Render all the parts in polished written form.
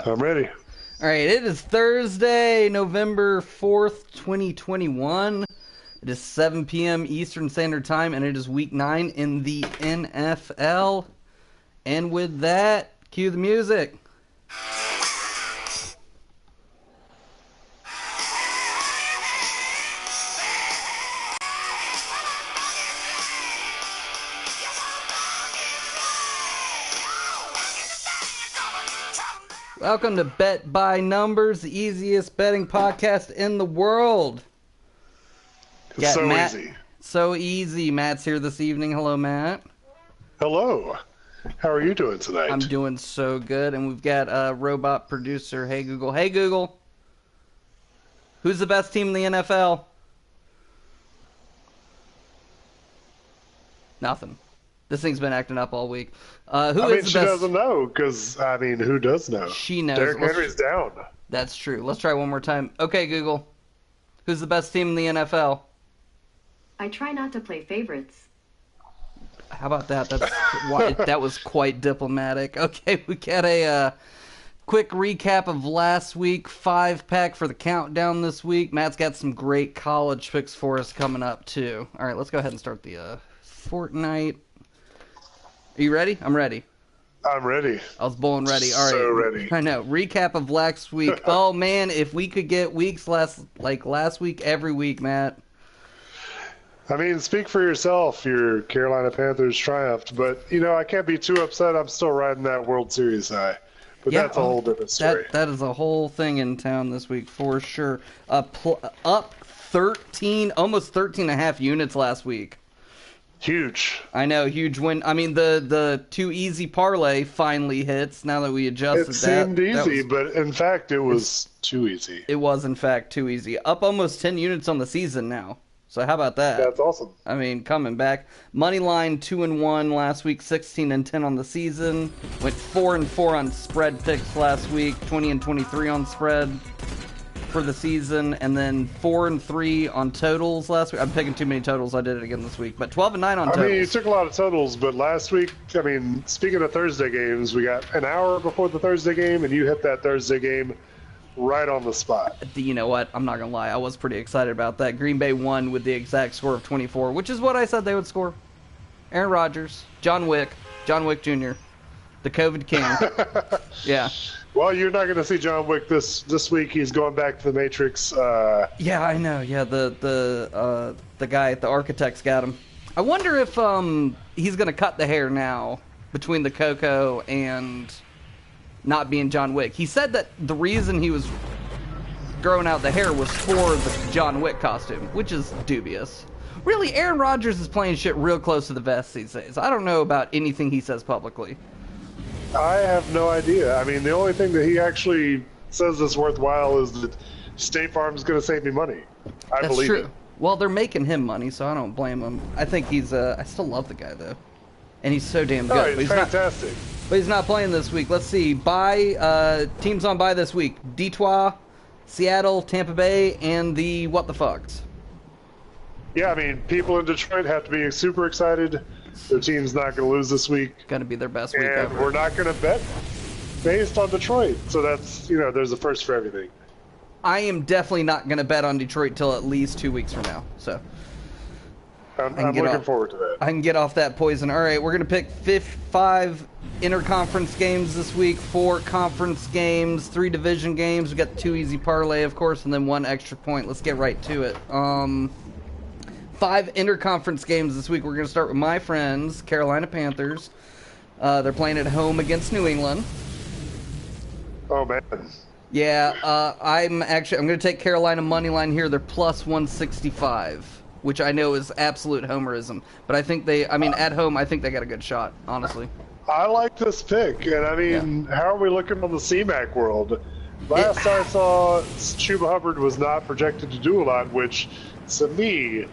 go. I'm ready. All right, it is Thursday, November 4th, 2021. It is 7 p.m. Eastern Standard Time, and it is Week 9 in the NFL. And with that, cue the music. Welcome to Bet by Numbers, the easiest betting podcast in the world. It's so Matt, easy. So easy. Matt's here this evening. Hello, Matt. Hello. How are you doing tonight? I'm doing so good. And we've got robot producer, Hey Google. Hey Google. Who's the best team in the NFL? Nothing. This thing's been acting up all week. She doesn't know, because, who does know? She knows. Derrick Henry's down. That's true. Let's try one more time. Okay, Google. Who's the best team in the NFL? I try not to play favorites. How about that? That was quite diplomatic. Okay, we got a quick recap of last week. 5-pack for the countdown this week. Matt's got some great college picks for us coming up, too. All right, let's go ahead and start the Fortnite. Are you ready? I'm ready. I'm ready. I was born ready. All right. So ready. I know. Recap of last week. Oh, man, if we could get weeks last week every week, Matt. Speak for yourself. Your Carolina Panthers triumphed. But, I can't be too upset. I'm still riding that World Series high. But yeah, that's a whole different story. That is a whole thing in town this week for sure. Up 13, almost 13 and a half units last week. Huge. I know, huge win. The too easy parlay finally hits now that we adjusted that. It seemed easy, but in fact, it was too easy. It was, in fact, too easy. Up almost 10 units on the season now. So how about that? That's awesome. Coming back. Moneyline 2-1 last week, 16-10 on the season. Went 4-4 on spread picks last week, 20-23 on spread for the season, and then 4-3 on totals last week. I'm picking too many totals. I did it again this week, but 12-9 on totals. You took a lot of totals, but last week, speaking of Thursday games, we got an hour before the Thursday game, and you hit that Thursday game right on the spot. You know what? I'm not gonna lie. I was pretty excited about that. Green Bay won with the exact score of 24, which is what I said they would score. Aaron Rodgers, John Wick Jr., the COVID king. Yeah. Well, you're not going to see John Wick this week. He's going back to the Matrix. Yeah, I know. Yeah, the guy, the architect's got him. I wonder if he's going to cut the hair now between the Coco and not being John Wick. He said that the reason he was growing out the hair was for the John Wick costume, which is dubious. Really, Aaron Rodgers is playing shit real close to the vest these days. I don't know about anything he says publicly. I have no idea. The only thing that he actually says is worthwhile is that State Farm's going to save me money. I believe it. Well, they're making him money, so I don't blame him. I think he's I still love the guy, though. And he's so damn good. Oh, he's fantastic. But he's not playing this week. Let's see. Teams on bye this week. Detroit, Seattle, Tampa Bay, and the what the fucks. Yeah, people in Detroit have to be super excited. Their team's not going to lose this week. Going to be their best week ever. And we're not going to bet based on Detroit. So that's, there's a first for everything. I am definitely not going to bet on Detroit till at least 2 weeks from now. So I'm looking forward to that. I can get off that poison. All right, we're going to pick 5 interconference games this week, 4 conference games, 3 division games. We got the 2 easy parlay, of course, and then 1 extra point. Let's get right to it. 5 interconference games this week. We're going to start with my friends, Carolina Panthers. They're playing at home against New England. Oh, man. Yeah, I'm going to take Carolina money line here. They're plus 165, which I know is absolute homerism. But I think at home, I think they got a good shot, honestly. I like this pick. And How are we looking on the CMAC world? Last I saw, Chuba Hubbard was not projected to do a lot, which, to me,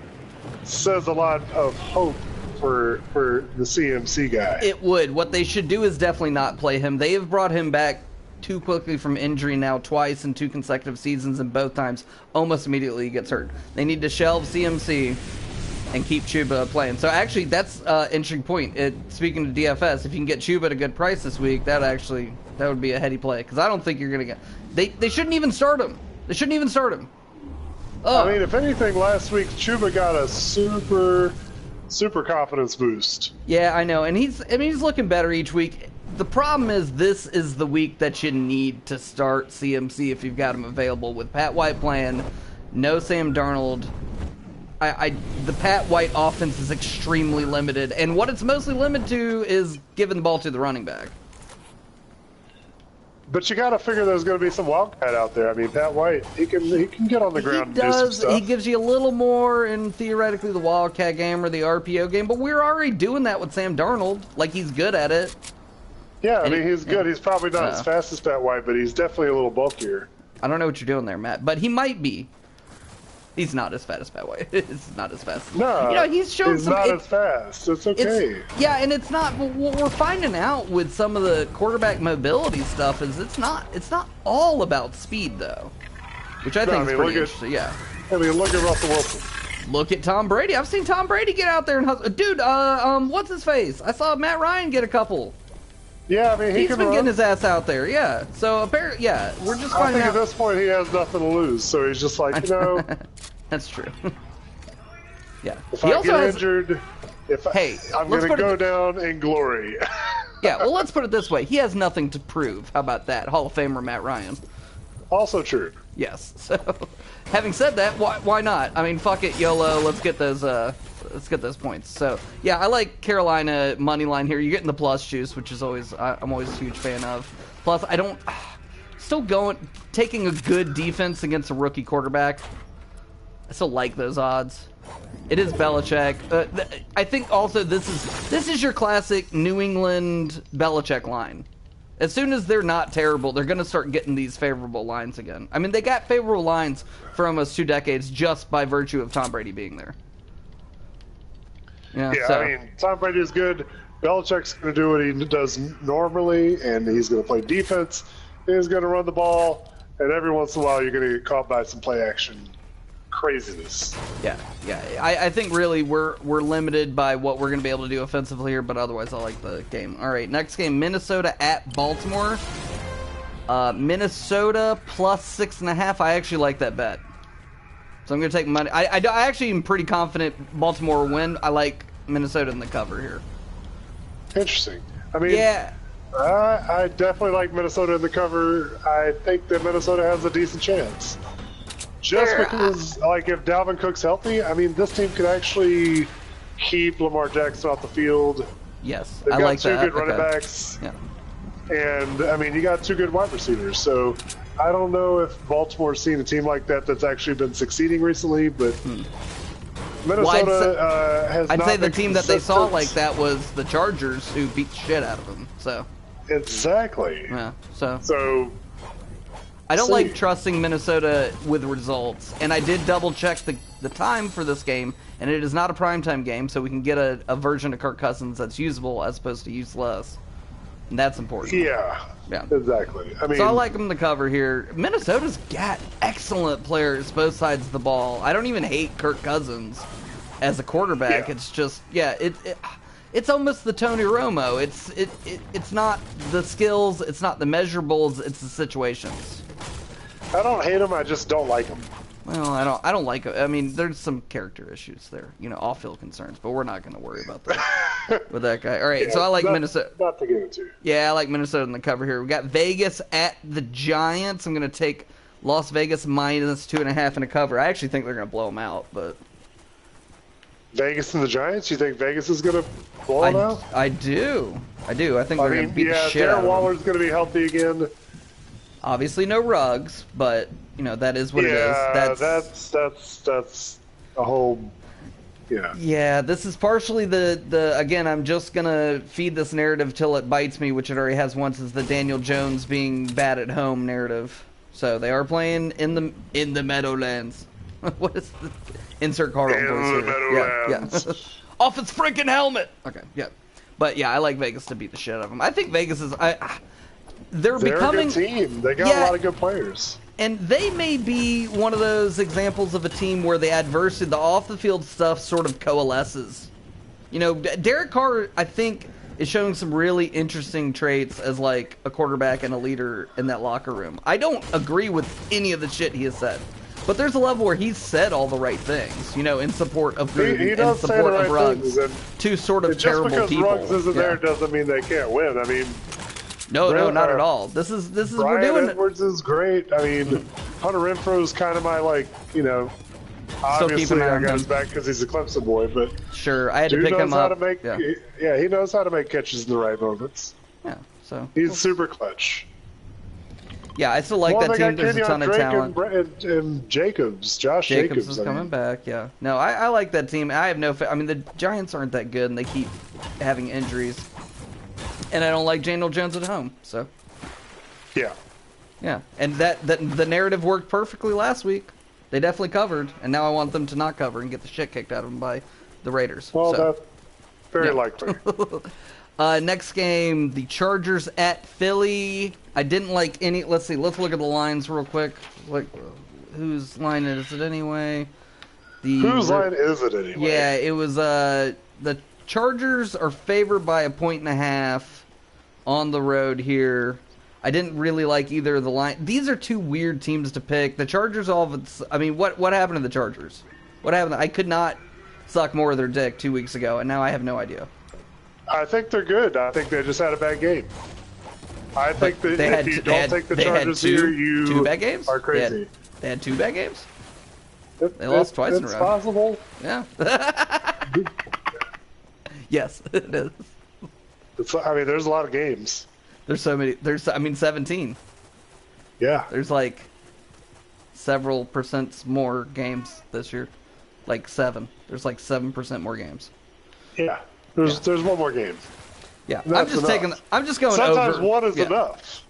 says a lot of hope for the CMC guy. It would. What they should do is definitely not play him. They have brought him back too quickly from injury now twice in 2 consecutive seasons, and both times almost immediately he gets hurt. They need to shelve CMC and keep Chuba playing. So actually, that's an interesting point. Speaking of DFS, if you can get Chuba at a good price this week, that would be a heady play. Because I don't think you're going to get... They shouldn't even start him. They shouldn't even start him. I mean, if anything, last week, Chuba got a super confidence boost. Yeah, I know. And he's looking better each week. The problem is this is the week that you need to start CMC if you've got him available. With Pat White playing, no Sam Darnold... the Pat White offense is extremely limited, and what it's mostly limited to is giving the ball to the running back. But you got to figure there's going to be some wildcat out there. I mean, Pat White, he can get on the ground and do some stuff. He gives you a little more in theoretically the wildcat game or the RPO game, but we're already doing that with Sam Darnold. Like, he's good at it. Yeah, I mean, he's good. He's probably not as fast as Pat White, but he's definitely a little bulkier. I don't know what you're doing there, Matt, but he might be. He's not as fast as Pat White. It's not as fast. No, he's shown he's not as fast. It's okay. And it's not. What we're finding out with some of the quarterback mobility stuff is it's not all about speed though, which I think is pretty interesting. I mean, look at Russell Wilson. Look at Tom Brady. I've seen Tom Brady get out there and hustle. Dude, what's his face? I saw Matt Ryan get a couple. Yeah, I mean, he's been getting his ass out there. Yeah. So apparently, we're just finding out. At this point he has nothing to lose, so he's just like, That's true. Yeah. If I get injured, I'm going to go down in glory. Yeah, well, let's put it this way. He has nothing to prove. How about that? Hall of Famer Matt Ryan. Also true. Yes. So, having said that, why not? I mean, fuck it, YOLO. Let's get those points. So, yeah, I like Carolina money line here. You're getting the plus juice, which is I'm always a huge fan of. Plus, taking a good defense against a rookie quarterback. I still like those odds. It is Belichick. I think also this is your classic New England Belichick line. As soon as they're not terrible, they're going to start getting these favorable lines again. I mean, they got favorable lines for almost 2 decades just by virtue of Tom Brady being there. I mean, Tom Brady is good. Belichick's going to do what he does normally, and he's going to play defense. He's going to run the ball, and every once in a while you're going to get caught by some play action craziness. Yeah. I think really we're limited by what we're going to be able to do offensively here, but otherwise I like the game. All right, next game, Minnesota at Baltimore. Minnesota plus 6.5. I actually like that bet. So I'm going to take money. I actually am pretty confident Baltimore will win. I like Minnesota in the cover here. Interesting. I mean, I definitely like Minnesota in the cover. I think that Minnesota has a decent chance. Just because, like, if Dalvin Cook's healthy, I mean, this team could actually keep Lamar Jackson off the field. Yes, They've I got like two that. good running backs. Yeah. And, I mean, you got 2 good wide receivers. So I don't know if Baltimore's seen a team like that that's actually been succeeding recently, but Minnesota has not I'd say the been team that they saw like that was the Chargers, who beat the shit out of them. So exactly. Yeah. So I don't like trusting Minnesota with results, and I did double-check the time for this game, and it is not a primetime game, so we can get a version of Kirk Cousins that's usable as opposed to useless, and that's important. Yeah, exactly. I mean, so I like them to cover here. Minnesota's got excellent players both sides of the ball. I don't even hate Kirk Cousins as a quarterback. Yeah. It's just, it's almost the Tony Romo. It's not the skills, it's not the measurables, it's the situations. I don't hate him. I just don't like him. Well, I don't like him. I mean, there's some character issues there, off-field concerns, but we're not going to worry about that with that guy. All right, so I like Minnesota. Not to get into. Yeah, I like Minnesota in the cover here. We got Vegas at the Giants. I'm going to take Las Vegas minus 2.5 in a cover. I actually think they're going to blow them out, but Vegas and the Giants. You think Vegas is going to blow them out? I do. I think they're going to beat the shit out of them. Darren Waller's going to be healthy again. Obviously, no Ruggs, but that is what it is. That's a whole. Yeah. Yeah, this is partially the again. I'm just gonna feed this narrative till it bites me, which it already has once. Is the Daniel Jones being bad at home narrative? So they are playing in the Meadowlands. What is the insert Carl voice here? Yeah. Off its freaking helmet. Okay, yeah, but yeah, I like Vegas to beat the shit out of them. I think Vegas is they're becoming a good team. They got a lot of good players. And they may be one of those examples of a team where the adversity, the off-the-field stuff sort of coalesces. You know, Derek Carr, I think, is showing some really interesting traits as, like, a quarterback and a leader in that locker room. I don't agree with any of the shit he has said. But there's a level where he's said all the right things, you know, in support of Gruden and support of Ruggs. Two sort of terrible people. Just because Ruggs isn't there doesn't mean they can't win. I mean... No, not at all. This is we're doing Edwards is great. I mean, Hunter Renfro's kind of my, like, you know, obviously I got his back because he's a Clemson boy, but sure, I had to pick him up. He knows how to make catches in the right moments. Yeah, so he's super clutch. Yeah, I still like that team. There's a ton of talent. And Josh Jacobs is coming back. Yeah, no, I like that team. I have no. I mean, the Giants aren't that good, and they keep having injuries. And I don't like Daniel Jones at home, so. Yeah, and that the narrative worked perfectly last week. They definitely covered, and now I want them to not cover and get the shit kicked out of them by the Raiders. Well, that's very likely. Next game, the Chargers at Philly. I didn't like any. Let's see. Let's look at the lines real quick. Like, whose line is it anyway? Whose line is it anyway? Yeah, it was the Chargers are favored by 1.5 on the road here. I didn't really like either of the line. These are two weird teams to pick. The Chargers I mean, what happened to the Chargers? What happened? I could not suck more of their dick 2 weeks ago, and now I have no idea. I think they're good. I think they just had a bad game. I think that if you don't take the Chargers here, you bad games? Are crazy. They had two bad games? They lost twice in a row. It's possible. Yeah. Yes, it is. I mean, there's a lot of games. There's so many. 17. Yeah. There's like several percent more games this year. Like 7. There's like 7% more games. Yeah. There's one more game. Yeah. I'm just going Sometimes over. one is enough.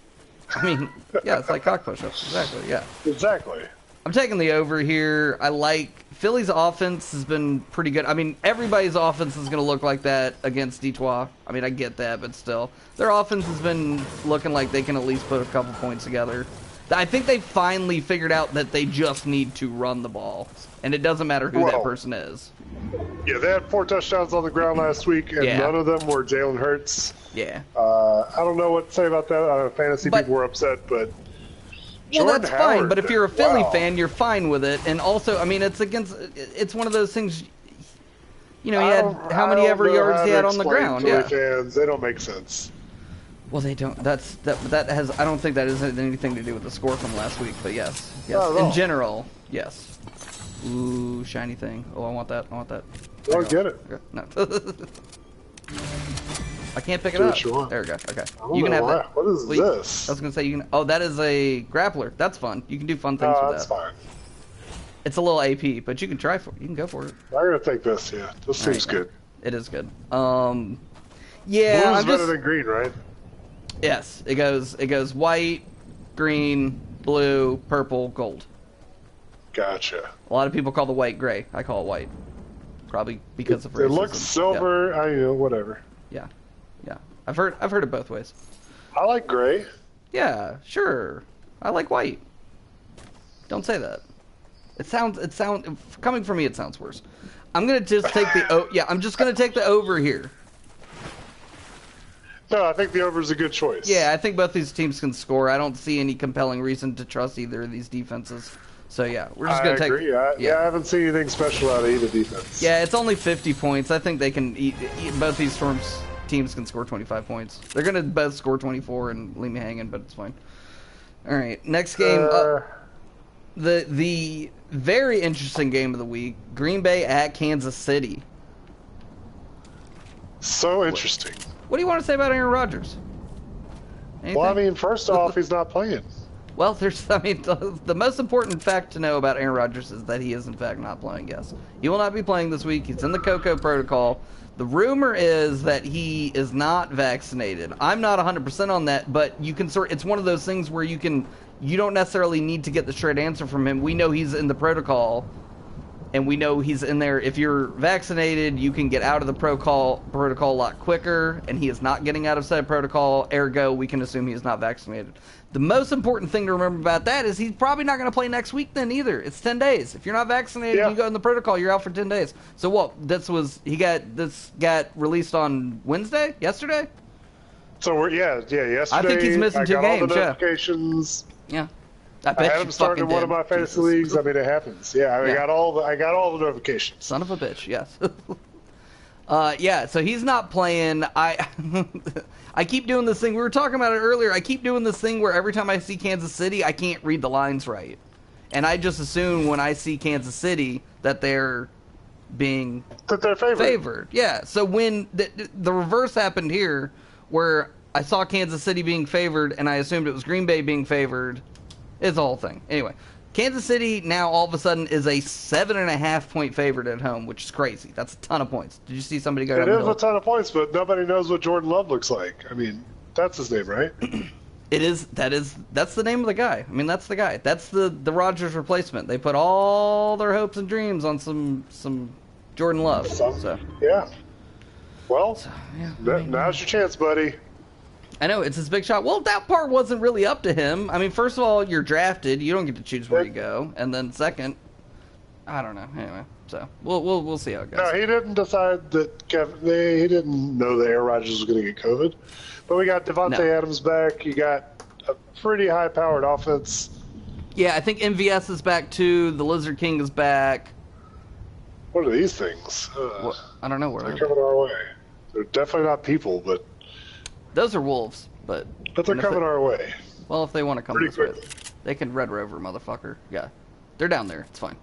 I mean, yeah, it's like cock push-ups. Exactly. Yeah. Exactly. I'm taking the over here. I like Philly's offense has been pretty good. I mean, everybody's offense is going to look like that against Detroit. I mean, I get that, but still. Their offense has been looking like they can at least put a couple points together. I think they finally figured out that they just need to run the ball, and it doesn't matter who that person is. Yeah, they had 4 touchdowns on the ground last week, and none of them were Jalen Hurts. Yeah. I don't know what to say about that. Fantasy people were upset, but... Well, that's fine, but if you're a Philly fan, you're fine with it. And also, I mean, it's one of those things, you know, he had how many ever yards he had on the ground. Yeah. Fans, they don't make sense. Well, they don't. That has. I don't think that has anything to do with the score from last week. But yes. In general, yes. Ooh, shiny thing. Oh, I want that. I'll get it. Okay. No. I can't pick it up. There we go. Okay. You can have that. What is this? I was gonna say you can. Oh, that is a grappler. That's fun. You can do fun things with that. That's fine. It's a little AP, but you can try for. You can go for it. I'm gonna take this. Yeah, this seems good. It is good. Yeah. Blue's better than green, right? Yes. It goes white, green, blue, purple, gold. Gotcha. A lot of people call the white gray. I call it white. Probably because of racism. It looks silver. Yeah. I know, whatever. Yeah. I've heard it both ways. I like gray. Yeah, sure. I like white. Don't say that. It sounds coming from me. It sounds worse. I'm gonna just take I'm just gonna take the over here. No, I think the over is a good choice. Yeah, I think both these teams can score. I don't see any compelling reason to trust either of these defenses. So yeah, we're just gonna take. I agree. I haven't seen anything special out of either defense. Yeah, it's only 50 points. I think they can eat both these teams can score 25 points. They're gonna both score 24 and leave me hanging, but it's fine. All right, next game. The very interesting game of the week: Green Bay at Kansas City. So interesting. What do you want to say about Aaron Rodgers? Anything? Well, I mean, first off, he's not playing. Well, the most important fact to know about Aaron Rodgers is that he is, in fact, not playing, yes. He will not be playing this week. He's in the COCO protocol. The rumor is that he is not vaccinated. I'm not 100% on that, but you can it's one of those things where you don't necessarily need to get the straight answer from him. We know he's in the protocol, and we know he's in there. If you're vaccinated, you can get out of the protocol a lot quicker, and he is not getting out of said protocol. Ergo, we can assume he is not vaccinated. The most important thing to remember about that is he's probably not going to play next week then either. It's 10 days. If you're not vaccinated and you go in the protocol, you're out for 10 days. So what? This got released on Wednesday? Yesterday? So yesterday. I think he's missing 2 games. All the notifications. Yeah. I had him starting in one of my fantasy leagues. I mean, it happens. Yeah, I got all the notifications. Son of a bitch. Yes. Yeah. So he's not playing. I keep doing this thing. We were talking about it earlier. I keep doing this thing where every time I see Kansas City, I can't read the lines right, and I just assume when I see Kansas City that they're being favored. Yeah. So when the reverse happened here, where I saw Kansas City being favored and I assumed it was Green Bay being favored. It's the whole thing. Anyway, Kansas City now all of a sudden is a 7.5 point favorite at home, which is crazy. That's a ton of points. Did you see somebody go down the middle? middle? It is a ton of points, but nobody knows what Jordan Love looks like. I mean, that's his name, right? It is. That's the name of the guy. I mean, that's the guy. That's the Rodgers replacement. They put all their hopes and dreams on some Jordan Love. So yeah. Well, now's your chance, buddy. I know, it's his big shot. Well, that part wasn't really up to him. I mean, first of all, you're drafted. You don't get to choose where you go. And then second, I don't know. Anyway, so we'll see how it goes. No, he didn't decide that he didn't know that Aaron Rodgers was going to get COVID. But we got Devontae Adams back. You got a pretty high-powered offense. Yeah, I think MVS is back too. The Lizard King is back. What are these things? I don't know where they're coming our way. They're definitely not people, but those are wolves. But they're coming our way. Well, if they want to come this way, they can Red Rover, motherfucker. Yeah, they're down there. It's fine.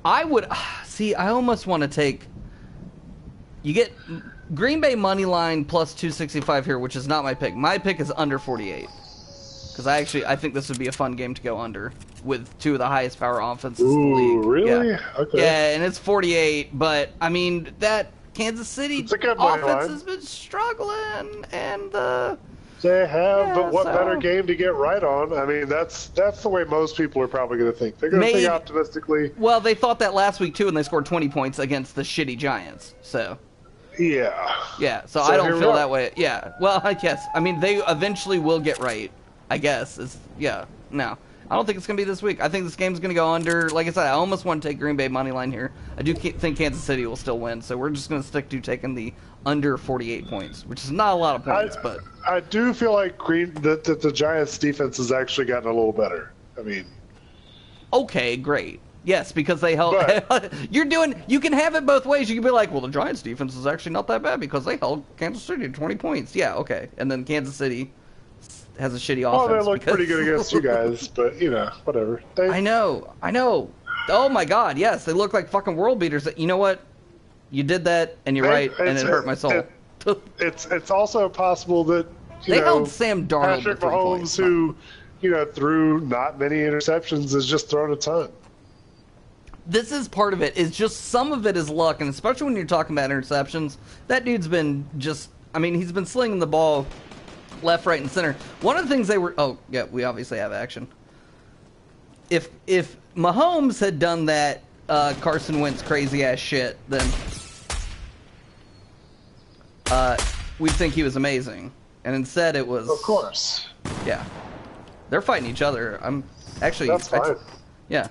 I would see. I almost want to take. You get Green Bay money line plus 265 here, which is not my pick. My pick is under 48 because I think this would be a fun game to go under with 2 of the highest power offenses in the league. Really? Yeah. Okay. Yeah, and it's 48, but I mean that Kansas City offense has been struggling, and they have. But what better game to get right on? I mean, that's the way most people are probably going to think. They're going to think optimistically. Well, they thought that last week too, and they scored 20 points against the shitty Giants. So. Yeah. So I don't feel that way. Yeah. Well, I guess. I mean, they eventually will get right. I guess. No. I don't think it's going to be this week. I think this game's going to go under. Like I said, I almost want to take Green Bay money line here. I do think Kansas City will still win, so we're just going to stick to taking the under 48 points, which is not a lot of points, but I do feel like that the Giants' defense has actually gotten a little better. I mean, okay, great. Yes, because they held. You can have it both ways. You can be like, well, the Giants' defense is actually not that bad because they held Kansas City to 20 points. Yeah, okay. And then Kansas City has a shitty offense. Well, they look pretty good against you guys, but whatever. I know. Oh my God, yes, they look like fucking world beaters. You know what? You did that, and you're right, and it hurt my soul. It's also possible that they held Sam Darnold Patrick to 3 Mahomes, points. who threw not many interceptions, has just thrown a ton. This is part of it. It's just some of it is luck, and especially when you're talking about interceptions, that dude's been he's been slinging the ball left, right, and center. One of the things we obviously have action. If Mahomes had done that Carson Wentz crazy ass shit, then we'd think he was amazing. And instead it was... Of course. Yeah. They're fighting each other. I'm actually... That's fine. Yeah.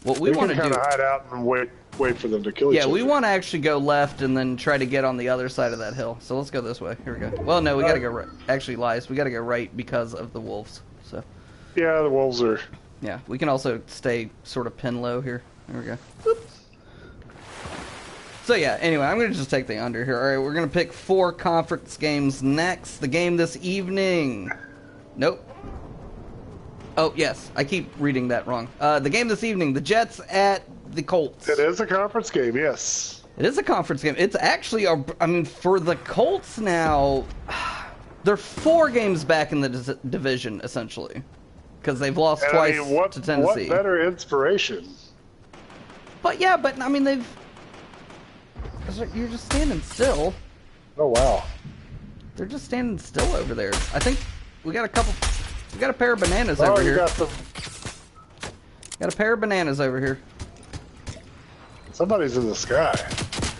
What we want to do... kind of hide out and wait for them to kill each other. Yeah, we want to actually go left and then try to get on the other side of that hill. So let's go this way. Here we go. Well, no, we got to go right. Actually, lies. We got to go right because of the wolves. So. Yeah, the wolves are... Yeah, we can also stay sort of pin low here. There we go. Boop. So yeah, anyway, I'm going to just take the under here. All right, we're going to pick 4 conference games next. The game this evening. Nope. Oh, yes. I keep reading that wrong. The game this evening, the Jets at the Colts. It is a conference game, yes. It is a conference game. It's actually, for the Colts now, they're 4 games back in the division, essentially. Because they've lost twice to Tennessee. What better inspiration? But yeah, they've... You're just standing still. Oh, wow. They're just standing still over there. I think we got a pair of bananas over here. Got a pair of bananas over here. Somebody's in the sky.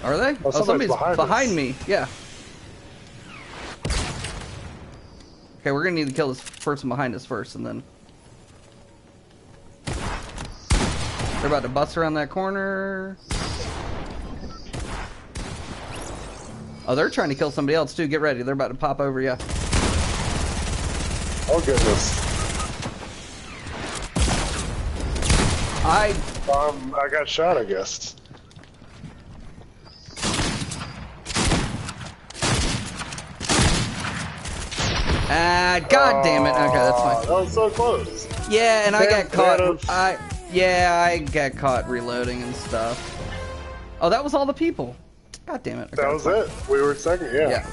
Are they? Somebody's behind me. Yeah. Okay, Okay, we're gonna need to kill this person behind us first, and then they're about to bust around that corner. Oh, they're trying to kill somebody else too. Get ready. They're about to pop over you. Oh goodness. I got shot, I guess. God damn it. Okay, that's fine. That was so close. Yeah, and I got caught. I got caught reloading and stuff. Oh, that was all the people. God damn it. Okay, that was it. We were second, yeah.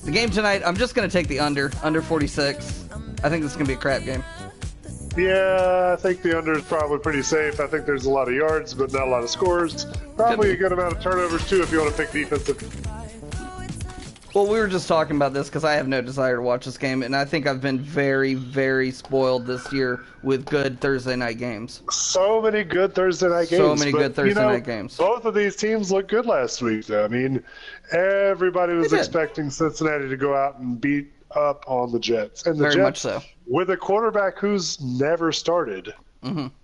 The game tonight, I'm just going to take the under 46. I think this is going to be a crap game. Yeah, I think the under is probably pretty safe. I think there's a lot of yards, but not a lot of scores. Probably a good amount of turnovers, too, if you want to pick defensive. Well, we were just talking about this because I have no desire to watch this game, and I think I've been very, very spoiled this year with good Thursday night games. So many good Thursday night games. So many good Thursday night games. Both of these teams looked good last week, though. I mean, everybody was expecting Cincinnati to go out and beat up on the Jets. And the very Jets, much so. With a quarterback who's never started,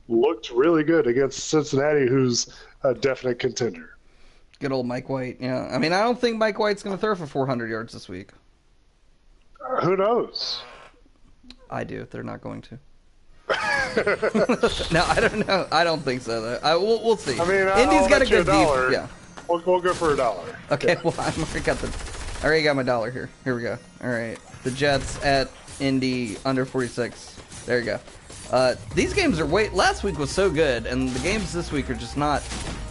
looked really good against Cincinnati, who's a definite contender. Good old Mike White, yeah. I mean, I don't think Mike White's going to throw for 400 yards this week. Who knows? I do. They're not going to. No, I don't know. I don't think so, though. We'll see. I mean, Indy's got a good $1. Yeah. We'll go for $1. Okay, well, I already got my dollar here. Here we go. All right. The Jets at Indy, under 46. There you go. These games are last week was so good, and the games this week are just not.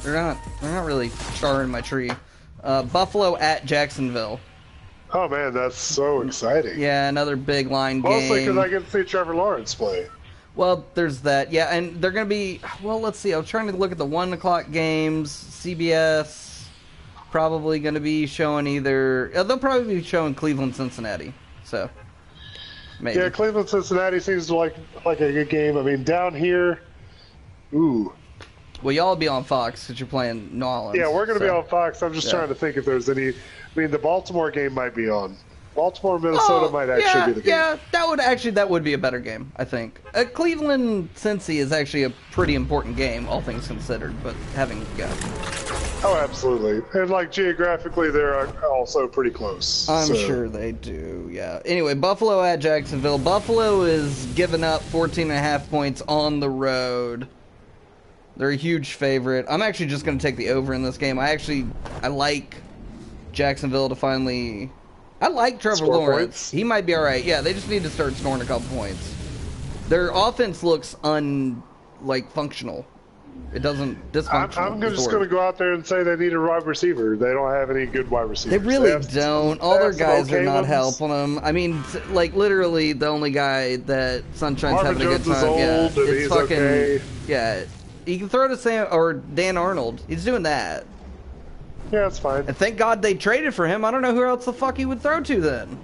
They're not really charring my tree. Buffalo at Jacksonville. Oh man, that's so exciting. Yeah, another big line game. Mostly because I get to see Trevor Lawrence play. Well, there's that. Yeah, and they're going to be. Well, let's see. I was trying to look at the 1 o'clock games. CBS probably going to be showing either. They'll probably be showing Cleveland, Cincinnati. So maybe. Yeah, Cleveland, Cincinnati seems like a good game. I mean, down here, ooh. Well, y'all will be on Fox because you're playing New Orleans. Yeah, we're going to be on Fox. I'm just trying to think if there's any. I mean, the Baltimore game might be on. Baltimore, Minnesota might actually be the game. Yeah, that would be a better game, I think. Cleveland, Cincy is actually a pretty important game, all things considered. But Oh, absolutely. And like geographically, they're also pretty close. I'm sure they do. Yeah. Anyway, Buffalo at Jacksonville. Buffalo is giving up 14.5 points on the road. They're a huge favorite. I'm actually just going to take the over in this game. I like Jacksonville to finally. I like Trevor Lawrence. Points. He might be all right. Yeah, they just need to start scoring a couple points. Their offense looks functional. It doesn't dysfunctional. I'm just going to go out there and say they need a wide receiver. They don't have any good wide receivers. They really don't. All their guys are not helping them. I mean, literally, the only guy that Sunshine's having a good time. Old, and he's fucking okay. Yeah. He can throw to Sam or Dan Arnold. He's doing that. Yeah, that's fine. And thank God they traded for him. I don't know who else the fuck he would throw to then.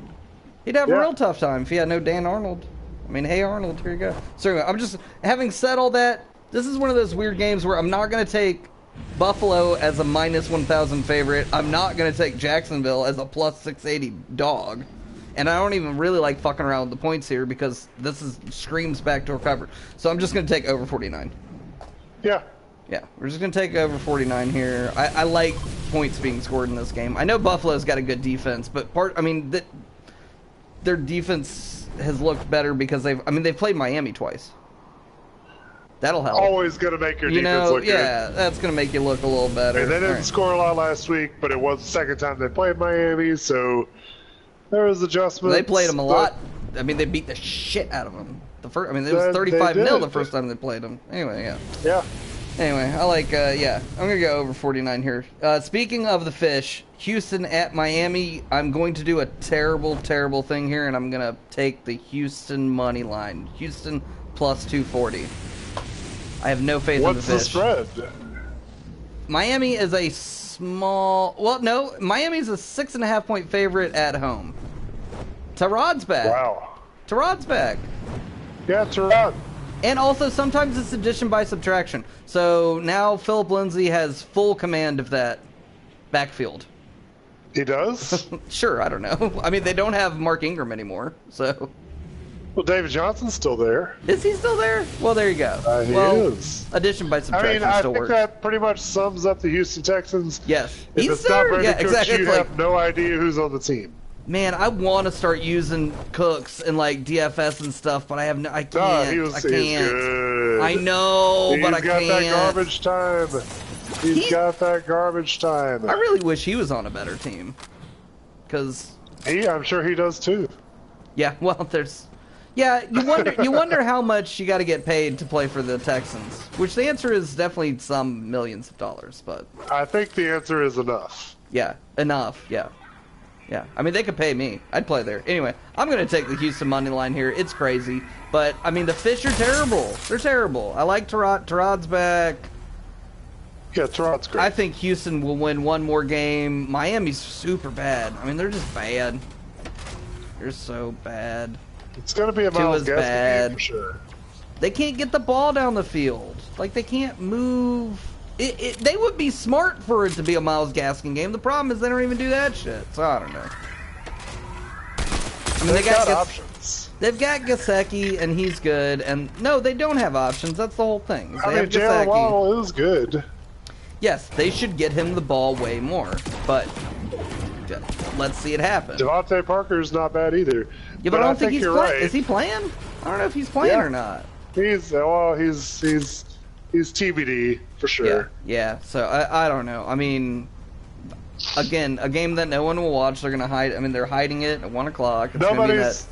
He'd have a real tough time if he had no Dan Arnold. I mean, hey Arnold, here you go. So anyway, I'm just having said all that. This is one of those weird games where I'm not going to take Buffalo as a minus 1,000 favorite. I'm not going to take Jacksonville as a plus 680 dog. And I don't even really like fucking around with the points here because this screams backdoor cover. So I'm just going to take over 49. Yeah. Yeah, we're just going to take over 49 here. I like points being scored in this game. I know Buffalo's got a good defense, but their defense has looked better because they've played Miami twice. That'll help. Always going to make your defense look good. Yeah, that's going to make you look a little better. And they didn't score a lot last week, but it was the second time they played Miami, so there was adjustments. They played them a lot. I mean, they beat the shit out of them. It was 35-0 the first time they played them. Anyway, yeah. Yeah. Anyway, I like, I'm going to go over 49 here. Speaking of the fish, Houston at Miami, I'm going to do a terrible, terrible thing here, and I'm going to take the Houston money line. Houston plus 240. I have no faith in the fish. What's the spread? Miami is a Miami's a 6.5 point favorite at home. Tyrod's back. Wow. Tyrod's back. Yeah, Tyrod. And also, sometimes it's addition by subtraction. So now Philip Lindsay has full command of that backfield. He does? Sure, I don't know. I mean, they don't have Mark Ingram anymore, so. Well, David Johnson's still there. Is he still there? Well, there you go. He well, is. Addition by subtraction I still think works. that pretty much sums up the Houston Texans. Yes. If He's it's not there? Brandon Yeah, Cooks, exactly. you have no idea who's on the team. Man, I want to start using Cooks and like DFS and stuff, but I can't. I can't. He's good. I know, but I can't. He's got that garbage time. He's got that garbage time. I really wish he was on a better team. Because I'm sure he does too. Yeah, well, you wonder how much you got to get paid to play for the Texans. Which the answer is definitely some millions of dollars, but I think the answer is enough. Yeah, enough. Yeah. Yeah, I mean, they could pay me. I'd play there. Anyway, I'm going to take the Houston money line here. It's crazy. But, I mean, the Fish are terrible. They're terrible. I like Tyrod. Tyrod's back. Yeah, Tyrod's great. I think Houston will win one more game. Miami's super bad. I mean, they're just bad. They're so bad. It's going to be a Miles Gaskin game for sure. They can't get the ball down the field. Like, they can't move. They would be smart for it to be a Myles Gaskin game. The problem is they don't even do that shit. So I don't know. I mean, they got options. They've got Gesicki, and he's good. And no, they don't have options. That's the whole thing. I mean, Jalen Waddle is good. Yes, they should get him the ball way more. But let's see it happen. Devontae Parker's not bad either. Yeah, but I don't think he's playing. Right. Is he playing? I don't know if he's playing or not. He's TBD for sure. Yeah. So I don't know. I mean, again, a game that no one will watch. They're gonna hide. I mean, they're hiding it at 1 o'clock. It's Nobody's.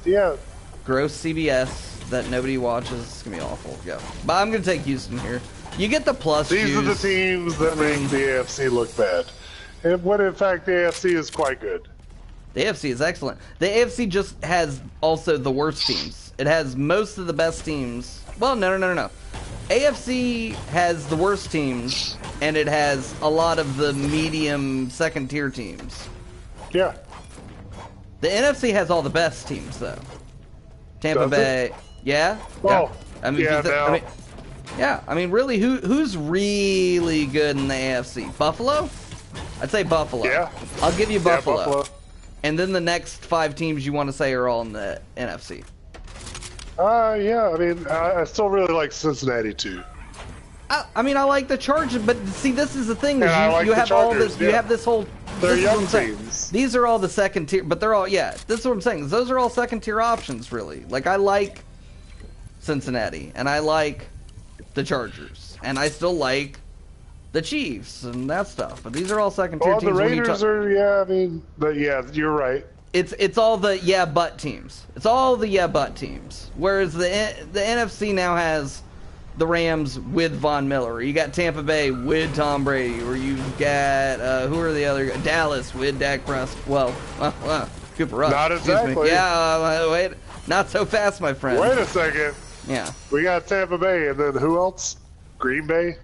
Gross CBS that nobody watches. It's gonna be awful. Yeah. But I'm gonna take Houston here. You get the plus. These are the teams that make the AFC look bad, and when in fact the AFC is quite good. The AFC is excellent. The AFC just has also the worst teams. It has most of the best teams. Well, no. AFC has the worst teams, and it has a lot of the medium second-tier teams. Yeah. The NFC has all the best teams, though. Tampa Bay. Yeah? Well, I mean, really, who's really good in the AFC? Buffalo? I'd say Buffalo. Yeah. I'll give you Buffalo. Yeah, Buffalo. And then the next 5 teams you want to say are all in the NFC. Yeah, I mean, I still really like Cincinnati too. I mean, I like the Chargers, but see, this is the thing: is like you have Chargers, all this. You have this whole. They're this young is what I'm teams. saying. These are all the second tier, but they're all This is what I'm saying. Those are all second tier options, really. Like I like Cincinnati, and I like the Chargers, and I still like the Chiefs and that stuff. But these are all second tier teams. The Raiders are, but you're right. It's all the but teams. It's all the but teams. Whereas the NFC now has the Rams with Von Miller. You got Tampa Bay with Tom Brady, or you've got who are the other Dallas with Dak Prescott. Well, Cooper Rush. Not exactly. Yeah, wait, not so fast, my friend. Wait a second. Yeah. We got Tampa Bay, and then who else? Green Bay.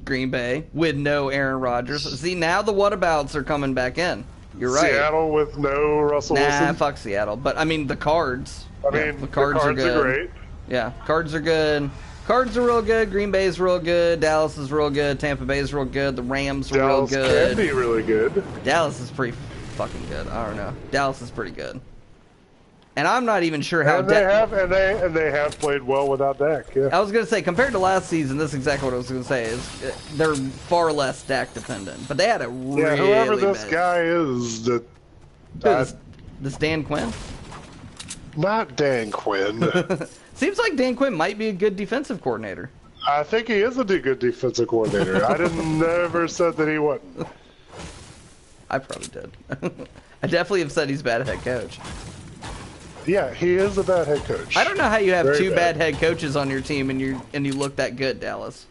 Green Bay with no Aaron Rodgers. See, now the whatabouts are coming back in. You're right. Seattle with no Russell Wilson. Fuck Seattle. But, I mean, the Cards. The Cards are good. Are great. Yeah, Cards are good. Cards are real good. Green Bay's real good. Dallas is real good. Tampa Bay's real good. The Rams are real good. Dallas can be really good. Dallas is pretty fucking good. I don't know. Dallas is pretty good. And I'm not even sure how. And they have played well without Dak. Yeah. I was gonna say, compared to last season, this is exactly what I was gonna say. Is they're far less Dak dependent, but they had a really whoever this bad... guy is, this Dan Quinn. Not Dan Quinn. Seems like Dan Quinn might be a good defensive coordinator. I think he is a good defensive coordinator. I never said that he wasn't. I probably did. I definitely have said he's a bad head coach. Yeah, he is a bad head coach. I don't know how you have Very two bad head coaches on your team and you look that good, Dallas.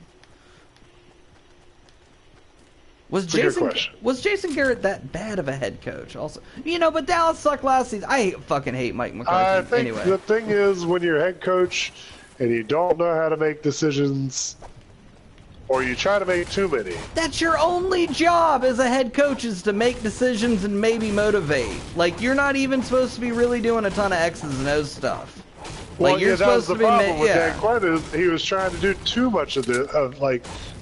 Was Jason Garrett that bad of a head coach? Also, but Dallas sucked last season. I fucking hate Mike McCarthy. I think anyway. The thing is, when you're head coach and you don't know how to make decisions, or you try to make too many. That's your only job as a head coach, is to make decisions and maybe motivate. Like, you're not even supposed to be really doing a ton of X's and O's stuff. Well, like, you're supposed to be Dan Quinn is he was trying to do too much of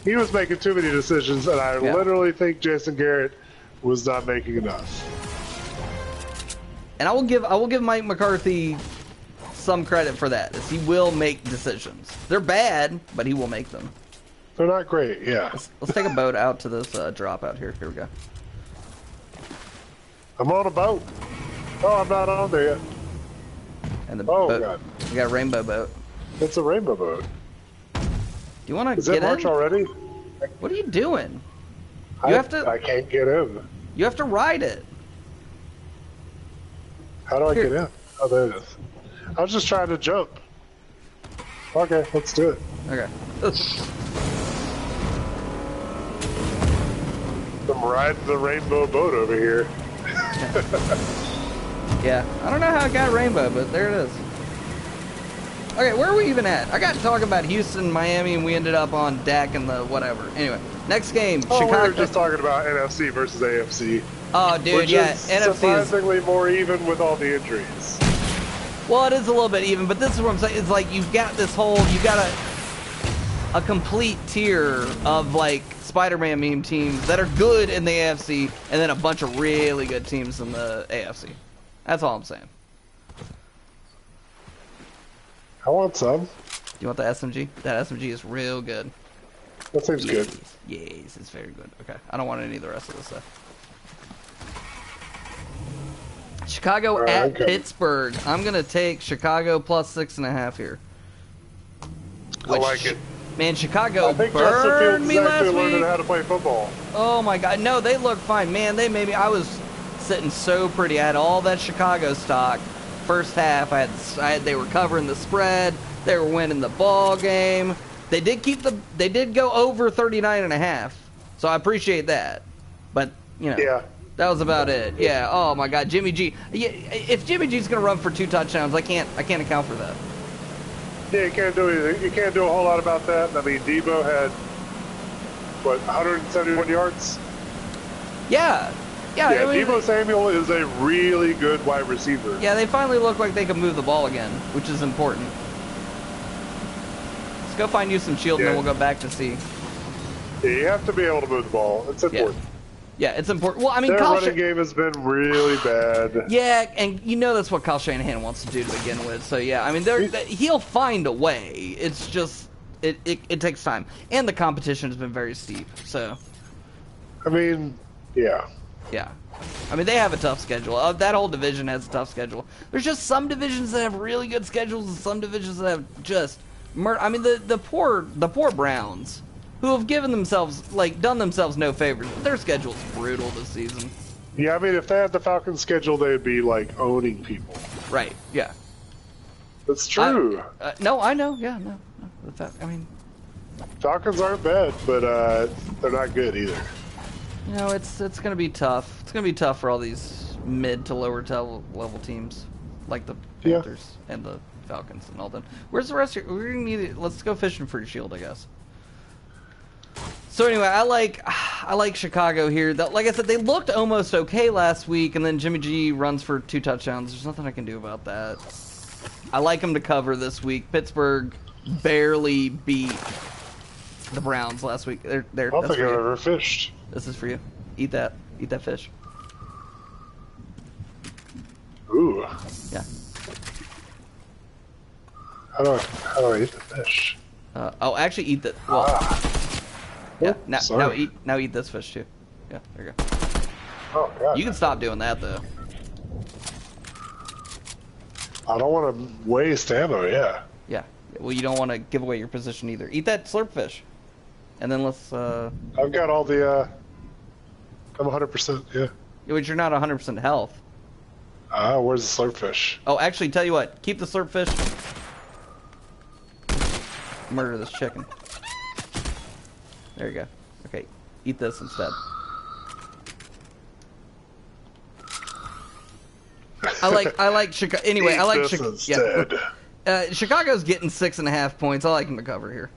he was making too many decisions, and I literally think Jason Garrett was not making enough. And I will give Mike McCarthy some credit for that. Is he will make decisions. They're bad, but he will make them. They're not great, yeah. Let's take a boat out to this drop out here. Here we go. I'm on a boat. Oh, I'm not on there yet. And the God. We got a rainbow boat. It's a rainbow boat. Do you want to Is get it March in? already? What are you doing? I can't get in. You have to ride it. How do I get in? Oh, there it is. I was just trying to jump. Okay, let's do it. Okay. I'm riding the rainbow boat over here. Yeah, I don't know how it got rainbow, but there it is. Okay, where are we even at? I got to talk about Houston, Miami, and we ended up on Dak and the whatever. Anyway, next game, Oh, Chicago. we were just talking about NFC versus AFC. Oh, dude, which yeah, is NFC is. surprisingly more even with all the injuries. Well, it is a little bit even, but this is what I'm saying. It's like you've got a complete tier of like Spider-Man meme teams that are good in the AFC, and then a bunch of really good teams in the AFC. That's all I'm saying. I want some. You want the SMG? That SMG is real good. That seems good. Yes, it's very good. Okay, I don't want any of the rest of this stuff. Chicago All right, at okay. Pittsburgh. I'm gonna take Chicago plus 6.5 here. I like it. Man, Chicago I think burned Justin me Fields is last actually learning week. how to play football. Oh my God, no, they look fine. Man, they made me. I was sitting so pretty. I had all that Chicago stock. First half, they were covering the spread. They were winning the ball game. They did go over 39.5. So I appreciate that. But you know, Yeah. that was about it. Yeah. Oh my God, Jimmy G. Yeah, if Jimmy G's gonna run for 2 touchdowns, I can't account for that. Yeah, you can't do anything. You can't do a whole lot about that. I mean, Debo had, 171 yards? Yeah. Yeah. Yeah, I mean, Debo Samuel is a really good wide receiver. yeah, they finally look like they can move the ball again, which is important. Let's go find you some shield, and then Yeah. we'll go back to C. Yeah, you have to be able to move the ball. It's important. Yeah, it's important. Well, I mean, Their Kyle running game has been really bad. yeah, and you know that's what Kyle Shanahan wants to do to begin with. So yeah, I mean, he'll find a way. It's just it takes time, and the competition has been very steep. So I mean, yeah. yeah, I mean they have a tough schedule. That whole division has a tough schedule. There's just some divisions that have really good schedules, and some divisions that have just I mean the poor Browns, who have done themselves no favors. Their schedule's brutal this season. Yeah, I mean, if they had the Falcons schedule, they'd be, owning people. Right, yeah. That's true. No, I know, yeah, no. I mean, Falcons aren't bad, but they're not good either. you know, it's going to be tough. It's going to be tough for all these mid to lower level teams, like the Panthers and the Falcons and all them. Where's the rest of we're gonna need let's go fishing for your shield, I guess. So anyway, I like Chicago here. Like I said, they looked almost okay last week, and then Jimmy G runs for 2 touchdowns. There's nothing I can do about that. I like them to cover this week. Pittsburgh barely beat the Browns last week. I don't think I've ever fished. This is for you. Eat that fish. Ooh. Yeah. How do I eat the fish? Actually eat the. Well, yeah. Now eat this fish too. Yeah, there you go. Oh God. You can stop doing that though. I don't want to waste ammo. Yeah. Yeah. Well, you don't want to give away your position either. Eat that slurp fish, and then let's. I've got all the. I'm 100%. Yeah. Which you're not 100% health. Where's the slurp fish? Oh, actually, tell you what. Keep the slurp fish. Murder this chicken. There you go. Okay, eat this instead. I like Chicago. Anyway, I like Chicago. Yeah. Chicago's getting 6.5 points. I like them to cover here.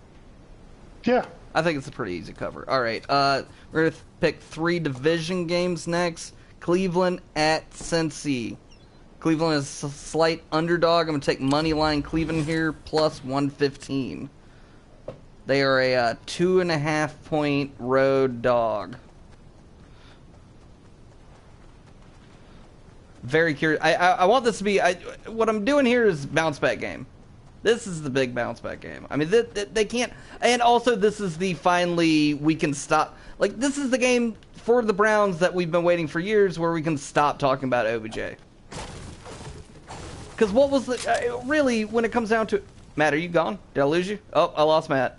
Yeah. I think it's a pretty easy cover. All right, we're gonna pick 3 division games next. Cleveland at Cincy. Cleveland is a slight underdog. I'm gonna take money line Cleveland here plus 115. They are a 2.5 point road dog. Very curious. I want this to be... what I'm doing here is bounce back game. This is the big bounce back game. I mean, they can't... And also, this is the finally we can stop... Like, this is the game for the Browns that we've been waiting for years where we can stop talking about OBJ. Because what was the... really, when it comes down to... Matt, are you gone? Did I lose you? Oh, I lost Matt.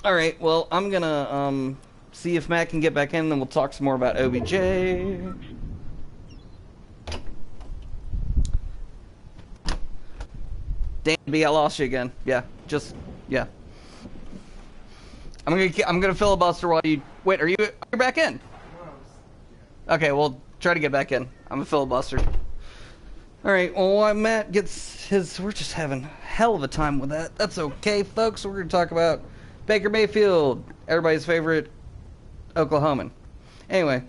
Alright, well, I'm gonna see if Matt can get back in, then we'll talk some more about OBJ. Damn, B, I lost you again. Yeah, yeah. I'm gonna filibuster while you... Wait, you're back in? Okay, well, try to get back in. I'm a filibuster. Alright, well, while Matt gets his... We're just having a hell of a time with that. That's okay, folks. We're gonna talk about Baker Mayfield, everybody's favorite Oklahoman. Anyway,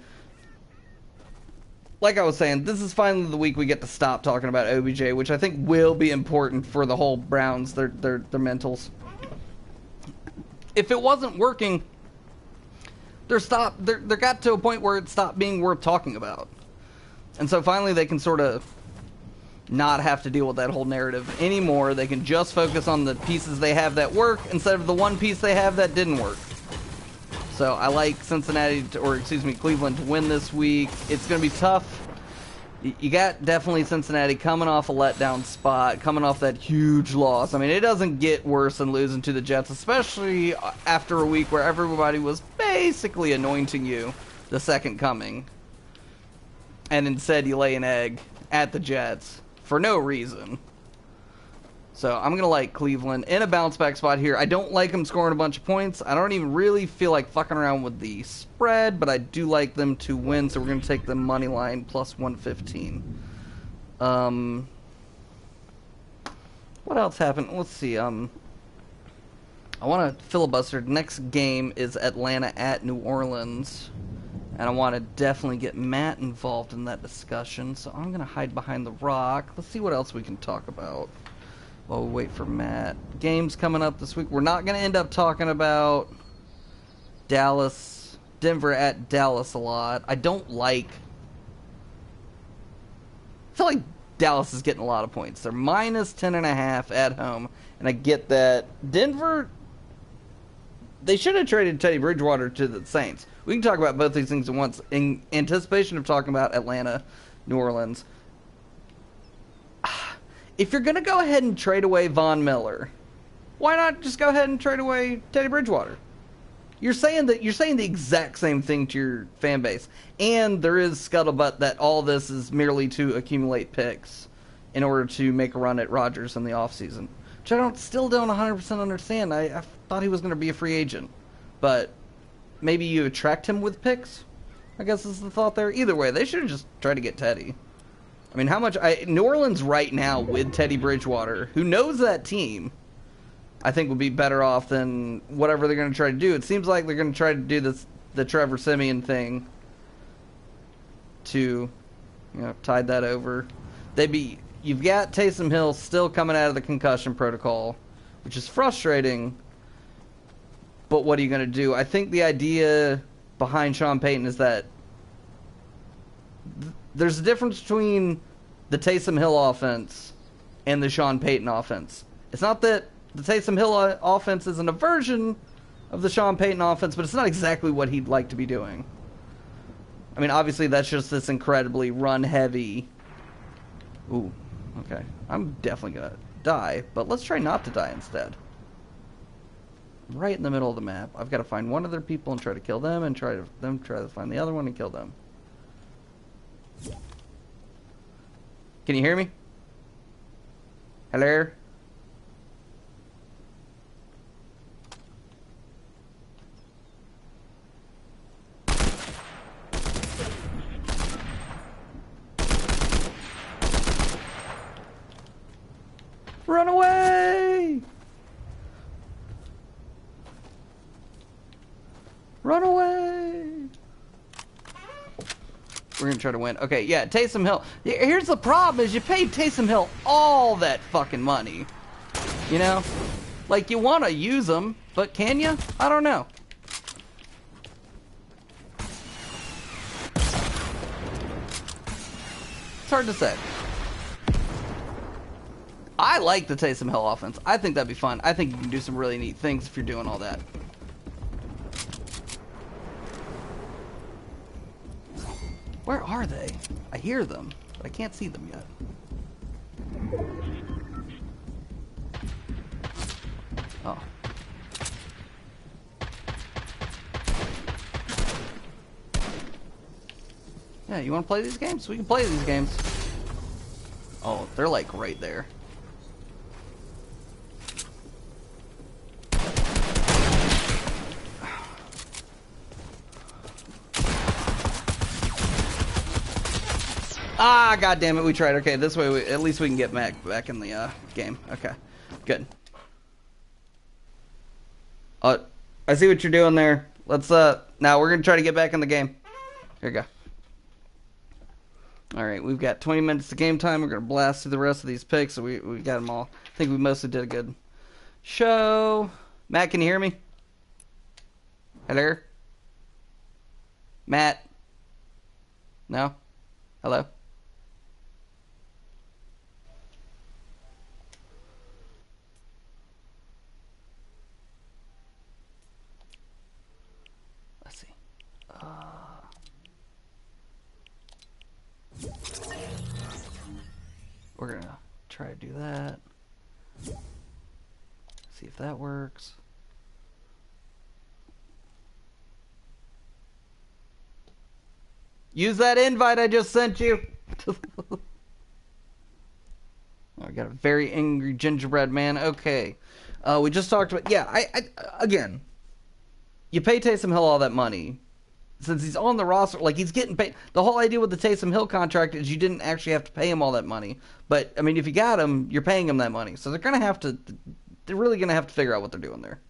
like I was saying, this is finally the week we get to stop talking about OBJ, which I think will be important for the whole Browns, their mentals. If it wasn't working, they got to a point where it stopped being worth talking about. And so finally they can sort of not have to deal with that whole narrative anymore. They can just focus on the pieces they have that work instead of the one piece they have that didn't work. So I like Cleveland to win this week. It's going to be tough. You got definitely Cincinnati coming off a letdown spot, coming off that huge loss. I mean, it doesn't get worse than losing to the Jets, especially after a week where everybody was basically anointing you the second coming. And instead you lay an egg at the Jets for no reason. So I'm going to like Cleveland in a bounce back spot here. I don't like them scoring a bunch of points. I don't even really feel like fucking around with the spread, but I do like them to win, so we're going to take the money line plus 115. What else happened? Let's see. I want to filibuster. Next game is Atlanta at New Orleans. And I want to definitely get Matt involved in that discussion, so I'm going to hide behind the rock. Let's see what else we can talk about while we wait for Matt. Games coming up this week. We're not going to end up talking about Denver at Dallas a lot. I feel like Dallas is getting a lot of points. They're minus 10.5 at home, and I get that. Denver, they should have traded Teddy Bridgewater to the Saints. We can talk about both these things at once. In anticipation of talking about Atlanta, New Orleans, if you're going to go ahead and trade away Von Miller, why not just go ahead and trade away Teddy Bridgewater? You're saying the exact same thing to your fan base. And there is scuttlebutt that all this is merely to accumulate picks in order to make a run at Rodgers in the offseason. Which I still don't 100% understand. I thought he was going to be a free agent. But maybe you attract him with picks, I guess is the thought there. Either way, they should have just tried to get Teddy. I mean, New Orleans right now with Teddy Bridgewater, who knows that team, I think would be better off than whatever they're going to try to do. It seems like they're going to try to do the Trevor Siemian thing to, tide that over. You've got Taysom Hill still coming out of the concussion protocol, which is frustrating. But what are you going to do? I think the idea behind Sean Payton is that there's a difference between the Taysom Hill offense and the Sean Payton offense. It's not that the Taysom Hill offense isn't a version of the Sean Payton offense, but it's not exactly what he'd like to be doing. I mean, obviously that's just this incredibly run-heavy... Ooh, okay. I'm definitely going to die, but let's try not to die instead. Right in the middle of the map. I've got to find one of their people and try to kill them, and try to find the other one and kill them. Can you hear me? Hello? Run away! Run away! We're going to try to win. Okay, yeah, Taysom Hill. Here's the problem, is you paid Taysom Hill all that fucking money. You know? Like, you want to use him, but can you? I don't know. hard to say. I like the Taysom Hill offense. I think that'd be fun. I think you can do some really neat things if you're doing all that. Where are they? I hear them, but I can't see them yet. Oh. Yeah, you want to play these games? We can play these games. Oh, they're like right there. Ah, god damn it, we tried. Okay, this way at least we can get back in the game. Okay, good. I see what you're doing there. Let's now we're gonna try to get back in the game. Here you go. All right, we've got 20 minutes of game time. We're gonna blast through the rest of these picks. So we got them all. I think we mostly did a good show. Matt, can you hear me? Hello? Matt? No? Hello? Let's see. We're gonna try to do that. See if that works. Use that invite I just sent you. Oh, we got a very angry gingerbread man. Okay. We just talked about... Yeah, I again, you pay Taysom Hill all that money. Since he's on the roster, like, he's getting paid. The whole idea with the Taysom Hill contract is you didn't actually have to pay him all that money. But, I mean, if you got him, you're paying him that money. So they're going to have to... They're really going to have to figure out what they're doing there.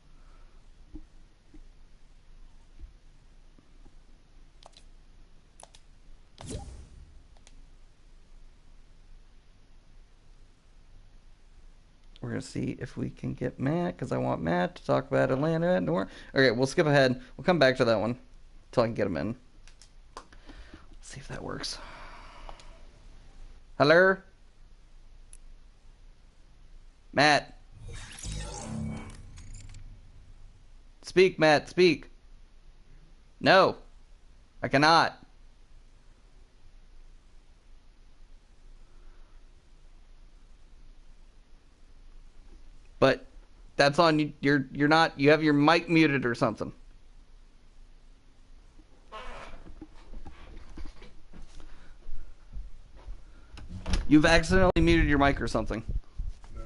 We're going to see if we can get Matt, because I want Matt to talk about Atlanta and North. Okay, we'll skip ahead. We'll come back to that one until I can get him in. Let's see if that works. Hello? Matt. Speak, Matt, speak. No, I cannot. But that's on you. You're not. You have your mic muted or something. You've accidentally muted your mic or something. Nah.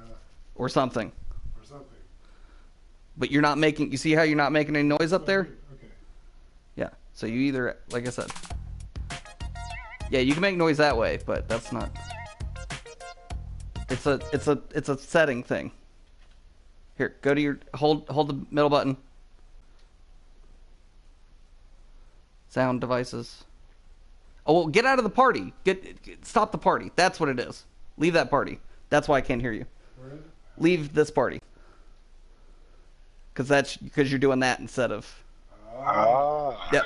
Or something. Or something. But you're not making. You see how you're not making any noise up there? Okay. Yeah. So you either, like I said. Yeah, you can make noise that way, but that's not. It's a setting thing. Here, go to your hold the middle button. Sound devices. Oh, well, get out of the party. Stop the party. That's what it is. Leave that party. That's why I can't hear you. Leave this party. Because you're doing that instead of. Yep.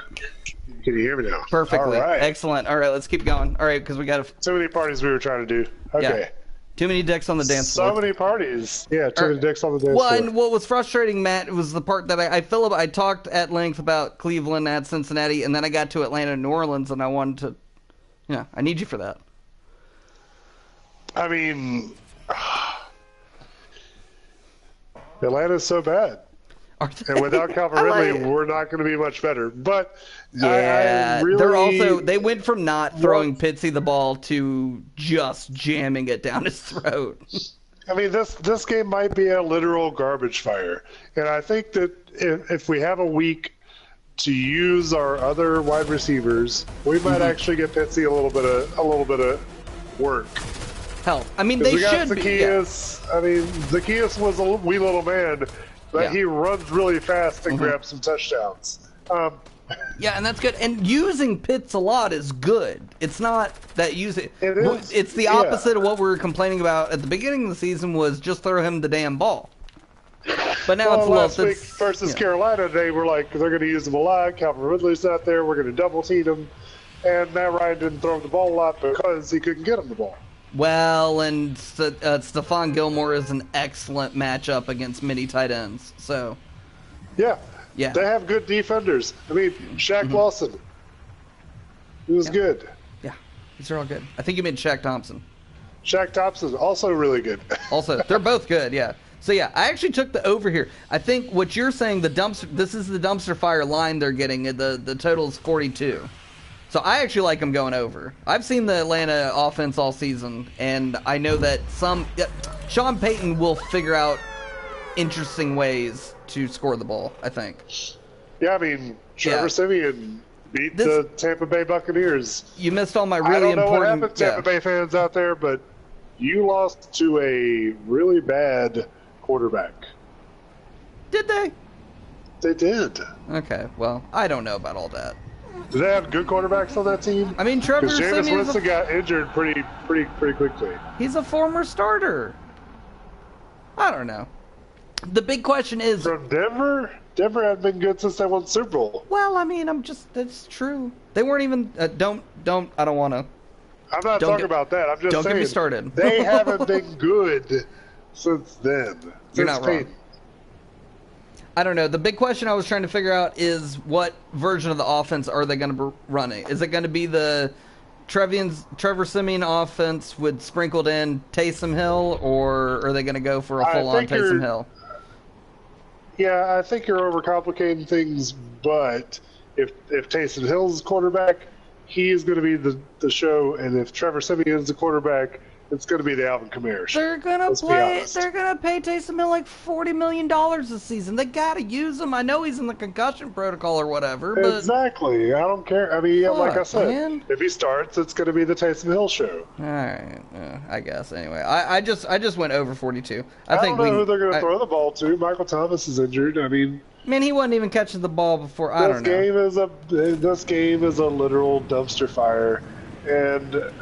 Can you hear me now? Perfectly. All right. Excellent. All right, let's keep going. All right, because we got so many parties we were trying to do. Okay. Yeah. Too many dicks on the dance floor. So many parties. Yeah, too many dicks on the dance floor. floor. And what was frustrating, Matt, was the part that I talked at length about Cleveland at Cincinnati, and then I got to Atlanta and New Orleans, and I wanted to, I need you for that. I mean, Atlanta's so bad. And without Calvin Ridley, we're not going to be much better. But yeah, I really, they went from not throwing Pitsy the ball to just jamming it down his throat. I mean, this game might be a literal garbage fire, and I think that if we have a week to use our other wide receivers, we might actually get Pitsy a little bit of work. Hell, I mean, they should Zacchaeus, be. Yeah. I mean, Zacchaeus was a wee little man. But he runs really fast and grabs some touchdowns. Yeah, and that's good. And using Pitts a lot is good. It's not that using... It's the opposite of what we were complaining about at the beginning of the season was just throw him the damn ball. But now it's last week versus Carolina, they were like, they're going to use him a lot. Calvin Ridley's not there. We're going to double team him. and Matt Ryan didn't throw him the ball a lot because he couldn't get him the ball. Well, and Stephon Gilmore is an excellent matchup against many tight ends. So, yeah, yeah, they have good defenders. I mean, Shaq Lawson, he was good. Yeah, these are all good. I think you meant Shaq Thompson. Shaq Thompson, also really good. Also, they're both good, yeah. So, yeah, I actually took the over here. I think what you're saying, this is the dumpster fire line they're getting. The total is 42. So I actually like them going over. I've seen the Atlanta offense all season, and I know that Sean Payton will figure out interesting ways to score the ball, I think. Yeah, I mean, Trevor Siemian beat the Tampa Bay Buccaneers. You missed all my really important... I don't know what happened, Tampa Bay fans out there, but you lost to a really bad quarterback. Did they? They did. Okay, well, I don't know about all that. Do they have good quarterbacks on that team? I mean, Trevor Jameis Siemian Winston got injured pretty quickly. He's a former starter. I don't know. The big question is... From Denver? Denver hasn't been good since they won the Super Bowl. Well, I mean, that's true. They weren't even... I don't want to... I'm not talking about that. I'm just saying... Don't get me started. They haven't been good since then. You're not wrong. I don't know. The big question I was trying to figure out is what version of the offense are they going to be running? Is it going to be the Trevor Siemian offense with sprinkled in Taysom Hill, or are they going to go for a full-on Taysom Hill? Yeah, I think you're overcomplicating things, but if Taysom Hill's quarterback, he is going to be the show, and if Trevor Siemian's the quarterback, it's going to be the Alvin Kamara show. They're going to pay Taysom Hill like $40 million this season. They got to use him. I know he's in the concussion protocol or whatever, but... Exactly. I don't care. I mean, like I said, if he starts, it's going to be the Taysom Hill show. All right. I guess. Anyway, I just went over 42. I don't know who they're going to throw the ball to. Michael Thomas is injured. I mean... Man, he wasn't even catching the ball before. I don't know. This game is a literal dumpster fire, and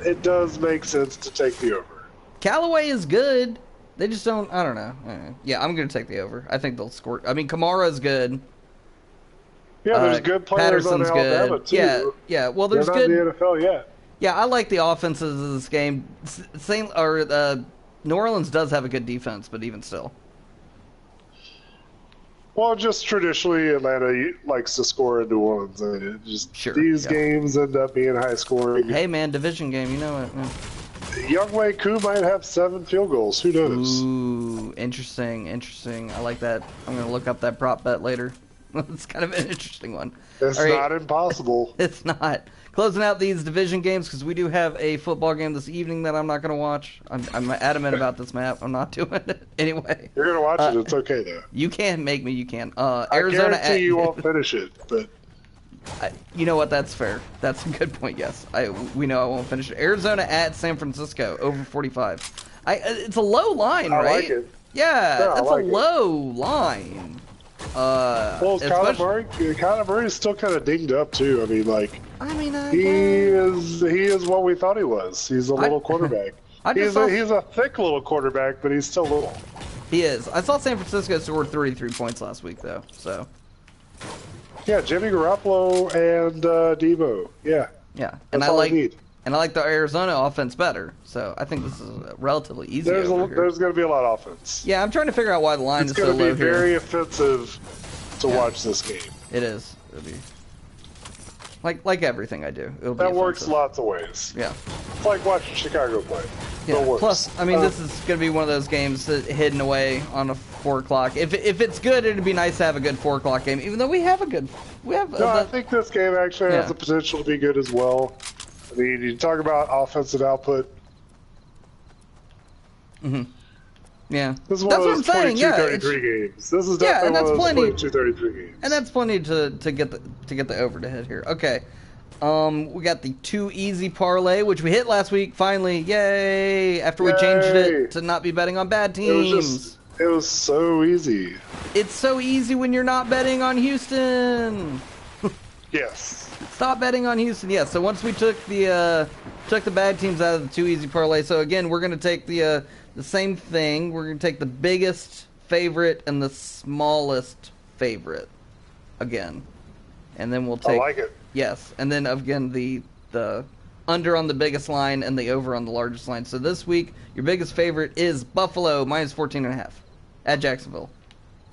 it does make sense to take the over. Callaway is good. They just don't. I don't know. Yeah, I'm going to take the over. I think they'll score. I mean, Kamara's good. Yeah, there's good players on Alabama, too. Yeah. Well, there's good. They're not in the NFL yet. Yeah, I like the offenses of this game. New Orleans does have a good defense, but even still. Well, just traditionally, Atlanta likes to score in New Orleans. And these games end up being high scoring. Hey, man, division game, you know it. Man. Younghoe Koo might have 7 field goals. Who knows? Ooh, interesting. I like that. I'm going to look up that prop bet later. It's kind of an interesting one. It's not impossible. It's not. Closing out these division games, because we do have a football game this evening that I'm not going to watch. I'm adamant about this map. I'm not doing it anyway. You're going to watch it. It's okay, though. You can make me. You can. Arizona. I guarantee you won't finish it, but... you know what? That's fair. That's a good point, yes. We know I won't finish it. Arizona at San Francisco, over 45. It's a low line, right? I like it. Yeah, that's a low line. Well, Kyler Murray's still kind of dinged up too. I mean, he is what we thought he was. He's a little quarterback. He's a thick little quarterback, but he's still little. He is. I saw San Francisco scored 33 points last week, though. So. Yeah, Jimmy Garoppolo and Debo. Yeah. Yeah, and I like the Arizona offense better. So I think this is relatively easy. There's going to be a lot of offense. Yeah, I'm trying to figure out why the line is so low here. It's going to be very offensive to watch this game. It is. It'll be like everything I do. It'll be that offensive. Works lots of ways. Yeah. It's like watching Chicago play. Yeah. Plus, I mean, this is going to be one of those games that hidden away on a 4 o'clock. If it's good, it'd be nice to have a good 4 o'clock game. Even though we have a good, I think this game actually has the potential to be good as well. I mean, you talk about offensive output. Mm-hmm. Yeah, this is one of those 22-33 games. This is definitely one of those 22-33 games. And that's plenty to get the over to hit here. Okay. We got the 2 easy parlay, which we hit last week, finally. Yay! After we changed it to not be betting on bad teams. It was so easy. It's so easy when you're not betting on Houston. Yes. Stop betting on Houston. Yeah, so once we took the bad teams out of the 2 easy parlay, so again, we're going to take the same thing. We're going to take the biggest favorite and the smallest favorite again. And then we'll take... I like it. Yes, and then again the under on the biggest line and the over on the largest line. So this week, your biggest favorite is Buffalo minus 14.5 at Jacksonville.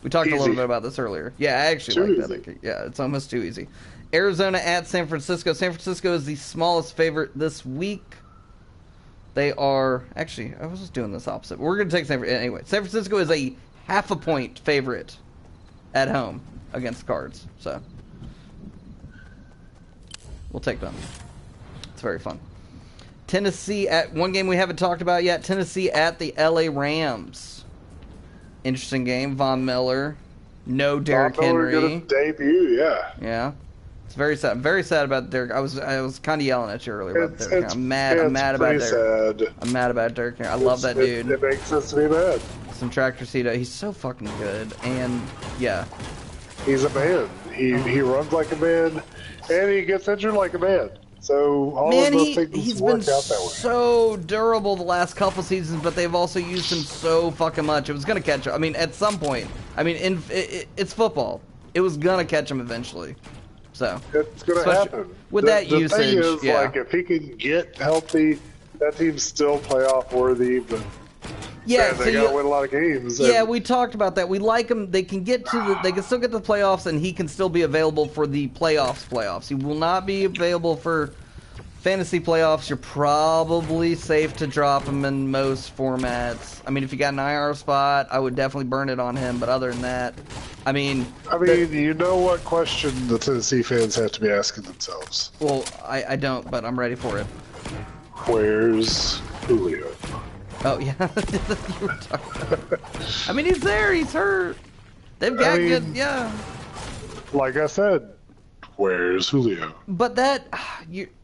We talked a little bit about this earlier. Yeah, I actually like that. Yeah, it's almost too easy. Arizona at San Francisco. San Francisco is the smallest favorite this week. They are... Actually, I was just doing this opposite. We're going to take San Francisco. Anyway, San Francisco is a half a point favorite at home against the Cards. So, we'll take them. It's very fun. Tennessee at... One game we haven't talked about yet. Tennessee at the LA Rams. Interesting game. Von Miller. No Derrick Henry. Gonna debut, yeah. Yeah. It's very sad. I'm very sad about Derrick. I was kind of yelling at you earlier about Derrick Henry. I'm mad about Derrick. I'm mad about Derrick Henry. I love that dude. It makes us to be mad. Some tractor seat. He's so fucking good. And, yeah. He's a man. He runs like a man, and he gets injured like a man. So all of those things work out that way. So durable the last couple seasons, but they've also used him so fucking much. It was gonna catch him. I mean, at some point. I mean, it's football. It was gonna catch him eventually. So it's gonna happen with that usage. The thing is, like, if he can get healthy, that team's still playoff worthy. But yeah, man, they gotta win a lot of games. Yeah, we talked about that. We like him. They can get to they can still get to the playoffs, and he can still be available for the playoffs. He will not be available for fantasy playoffs. You're probably safe to drop him in most formats. I mean, if you got an IR spot, I would definitely burn it on him. But other than that, I mean, you know what question the Tennessee fans have to be asking themselves? Well, I don't, but I'm ready for it. Where's Julio? Oh, yeah. You were talking about. I mean, he's there. He's hurt. They've got good, yeah. Like I said, where's Julio? But that,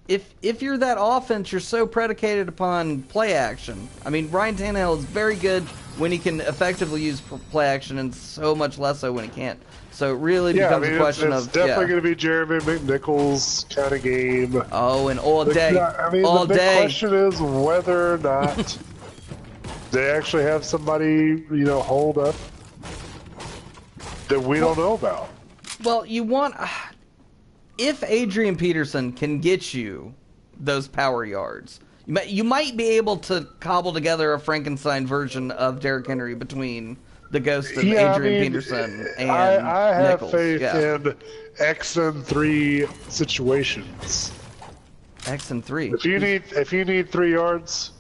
if you're that offense, you're so predicated upon play action. I mean, Ryan Tannehill is very good when he can effectively use play action, and so much less so when he can't. So it really becomes a question it's definitely going to be Jeremy McNichols kind of game. Oh, and all day. The big question is whether or not they actually have somebody, hold up that we don't know about. Well, you want... If Adrian Peterson can get you those power yards, you might be able to cobble together a Frankenstein version of Derrick Henry between the ghost of Adrian Peterson and I have Nichols. faith in X and 3 situations. X and 3. If you need 3 yards...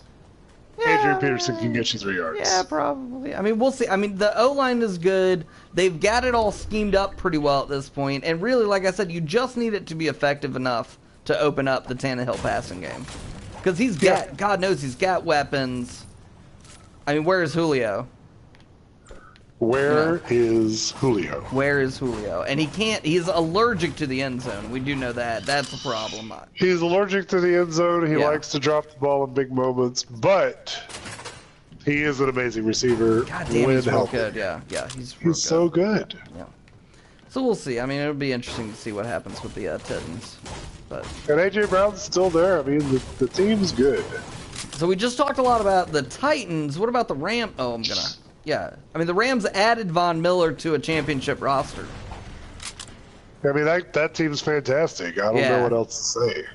Adrian Peterson can get you 3 yards. Yeah, probably. I mean, we'll see. I mean, the O-line is good. They've got it all schemed up pretty well at this point. And really, like I said, you just need it to be effective enough to open up the Tannehill passing game. Because he's got, God knows he's got weapons. I mean, where is Julio? Where is Julio? Where is Julio? And he's allergic to the end zone. We do know that. That's a problem. He's allergic to the end zone. He likes to drop the ball in big moments, but he is an amazing receiver. God damn, he's real good. Yeah, he's so good. Yeah. So we'll see. I mean, it'll be interesting to see what happens with the Titans. And A.J. Brown's still there. I mean, the team's good. So we just talked a lot about the Titans. What about the Rams? Oh, yeah, I mean, the Rams added Von Miller to a championship roster. I mean, that team's fantastic. I don't know what else to say.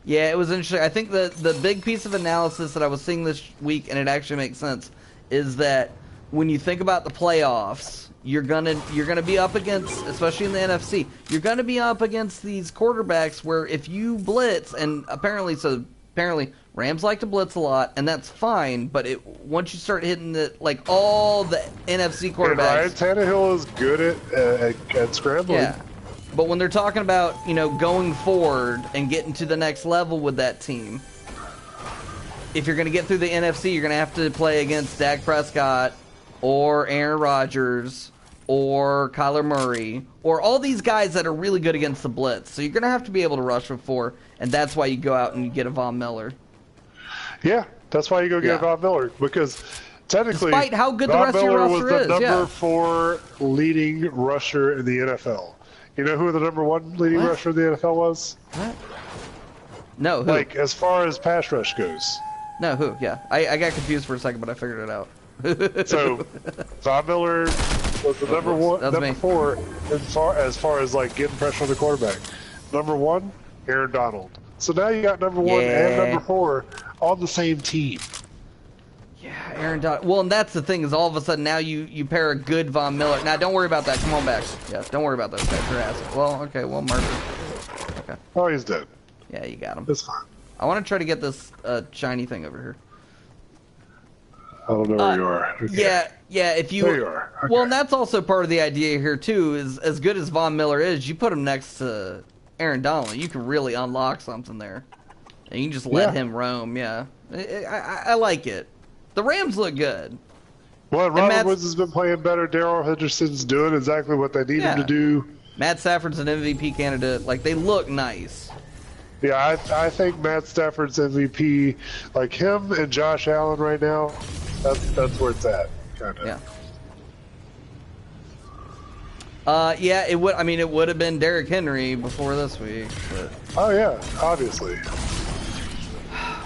Yeah, it was interesting. I think the big piece of analysis that I was seeing this week, and it actually makes sense, is that when you think about the playoffs, you're gonna be up against, especially in the NFC, you're gonna be up against these quarterbacks where if you blitz, and apparently Rams like to blitz a lot, and that's fine. But once you start hitting all the NFC quarterbacks, Ryan Tannehill is good at scrambling. Yeah, but when they're talking about going forward and getting to the next level with that team, if you're going to get through the NFC, you're going to have to play against Dak Prescott or Aaron Rodgers or Kyler Murray or all these guys that are really good against the blitz. So you're going to have to be able to rush with 4, and that's why you go out and you get a Von Miller. Yeah, that's why you go get Von Miller, because technically, despite how good Von the rest of your roster was the number 4 leading rusher in the NFL. You know who the number 1 leading rusher in the NFL was? What? No, who? Like, as far as pass rush goes. No, who? Yeah, I got confused for a second, but I figured it out. So, Von Miller was the number 4 as far as like getting pressure on the quarterback. Number 1, Aaron Donald. So now you got number 1 and number 4 on the same team. Yeah, Aaron Donald. Well, and that's the thing is all of a sudden now you pair a good Von Miller. Now, don't worry about that. Come on back. Yeah, don't worry about those guys. Your ass. Well, okay, well, Marvin. Okay. Oh, he's dead. Yeah, you got him. That's fine. I want to try to get this shiny thing over here. I don't know where you are. Okay. Yeah, if you... There you are. Okay. Well, and that's also part of the idea here, too, is as good as Von Miller is, you put him next to Aaron Donald, you can really unlock something there. And you can just let him roam, yeah. I like it. The Rams look good. Well, Robert Woods has been playing better. Darrell Henderson's doing exactly what they need him to do. Matt Stafford's an MVP candidate. Like, they look nice. Yeah, I think Matt Stafford's MVP, like him and Josh Allen right now, that's where it's at, kind of. Yeah. It would. I mean, it would have been Derrick Henry before this week. But oh yeah, obviously.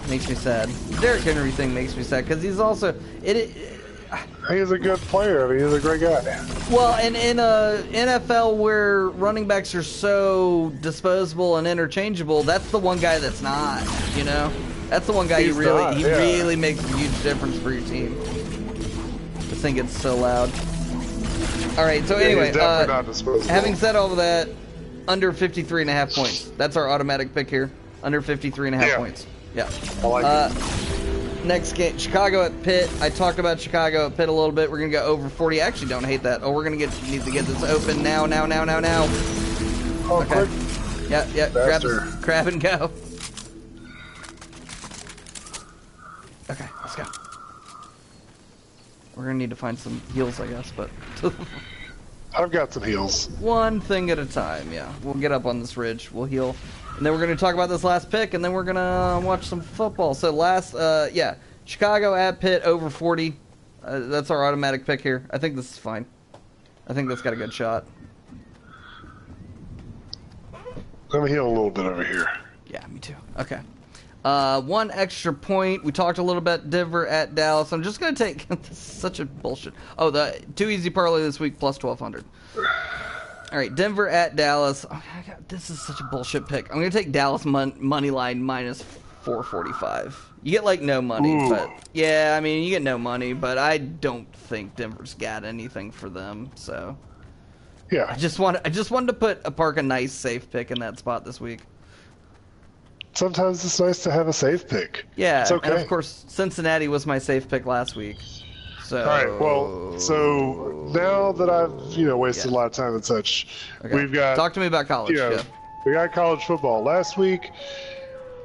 Makes me sad. The Derrick Henry thing makes me sad because he's also he's a good player. I mean, he's a great guy. Well, and in a NFL where running backs are so disposable and interchangeable, that's the one guy that's not. You know, that's the one guy He really makes a huge difference for your team. This thing gets so loud. All right, so anyway, he's definitely not disposable. Having said all of that, under 53.5 points. That's our automatic pick here. Under 53.5 points. Yeah. I like it. Next game, Chicago at Pitt. I talked about Chicago at Pitt a little bit. We're gonna go over 40. I actually don't hate that. Oh, we're gonna need to get this open now. Oh, okay. quick. Yeah. Grab and go. Okay, let's go. We're gonna need to find some heals, I guess, but I've got some heals. one thing at a time. Yeah, we'll get up on this ridge. We'll heal. And then we're going to talk about this last pick, and then we're going to watch some football. So Chicago at Pitt over 40. That's our automatic pick here. I think this is fine. I think that's got a good shot. Let me heal a little bit over here. Yeah, me too. Okay. One extra point. We talked a little bit Denver at Dallas. I'm just going to take... this is such a bullshit. Oh, the 2 easy parlay this week plus 1,200. All right, Denver at Dallas. Oh, God, this is such a bullshit pick. I'm going to take Dallas money line minus 445. You get, like, no money. But yeah, I mean, you get no money, but I don't think Denver's got anything for them. So yeah, I just wanted to park a nice safe pick in that spot this week. Sometimes it's nice to have a safe pick. Yeah, it's okay. And, of course, Cincinnati was my safe pick last week. So, all right, well, so now that I've, wasted a lot of time and such, we've got... Talk to me about college. We got college football. Last week,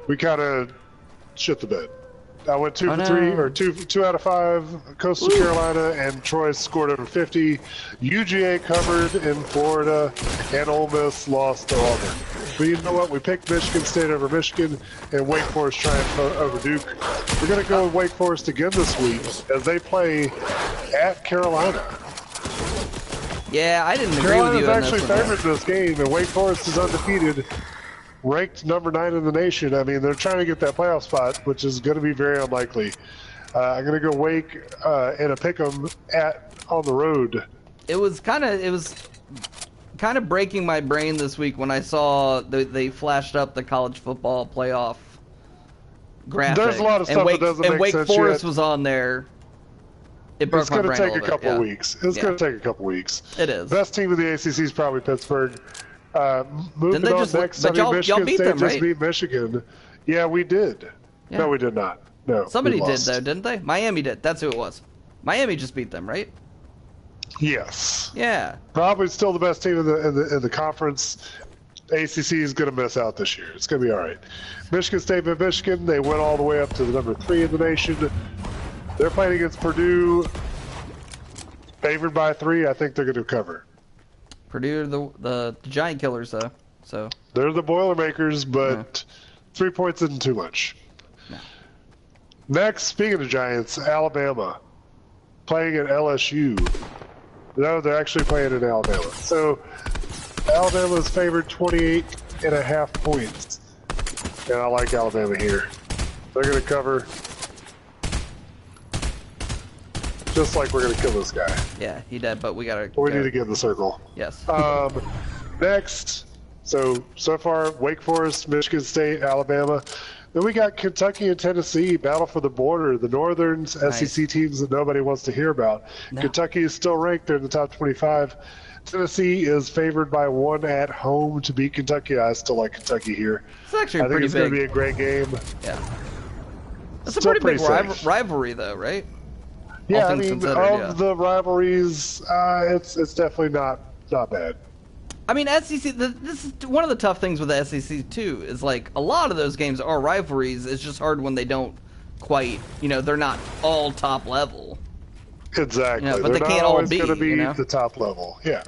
we kind of shit the bed. I went 2 for 3, or 2 out of 5. Coastal Carolina and Troy scored over 50. UGA covered in Florida, and Ole Miss lost to Auburn. But you know what? We picked Michigan State over Michigan, and Wake Forest triumphed over Duke. We're going to go with Wake Forest again this week as they play at Carolina. Yeah, I didn't agree with you on this one. Carolina's actually favored this game, and Wake Forest is undefeated. Ranked number 9 in the nation. I mean, they're trying to get that playoff spot, which is going to be very unlikely. I'm going to go Wake and a pick 'em on the road. It was kind of breaking my brain this week when I saw they flashed up the college football playoff graphic. There's a lot of stuff that doesn't make Wake sense Forest yet. was on there. It broke It's my going to brain take a couple of weeks. It's going to take a couple weeks. It is. Best team in the ACC is probably Pittsburgh. Moving on next Sunday, y'all beat Michigan State them, just right? beat Michigan. Yeah, we did. Yeah. No, we did not. No, somebody did though, didn't they? Miami did. That's who it was. Miami just beat them, right? Yes. Yeah. Probably still the best team in the conference. ACC is going to miss out this year. It's going to be all right. Michigan State beat Michigan. They went all the way up to the number 3 in the nation. They're playing against Purdue. Favored by 3. I think they're going to cover. Purdue the giant killers though. So they're the Boilermakers, but 3 points isn't too much. No. Next, speaking of Giants, Alabama playing at LSU. No, they're actually playing in Alabama. So Alabama is favored 28.5 points. And I like Alabama here. They're going to cover. Just like we're going to kill this guy. Yeah, he did, but we got to... We need to get in the circle. Yes. Next, So far, Wake Forest, Michigan State, Alabama. Then we got Kentucky and Tennessee, battle for the border, the Northern's SEC teams that nobody wants to hear about. No. Kentucky is still ranked. They're in the top 25. Tennessee is favored by 1 at home to beat Kentucky. I still like Kentucky here. It's actually I think it's going to be a great game. Yeah. It's a pretty big rivalry, though, right? Yeah, I mean, the rivalries, it's definitely not bad. I mean, SEC, this is one of the tough things with the SEC, too, is like a lot of those games are rivalries. It's just hard when they don't quite, they're not all top level. Exactly. But they can't all be. Going to be the top level. Yeah.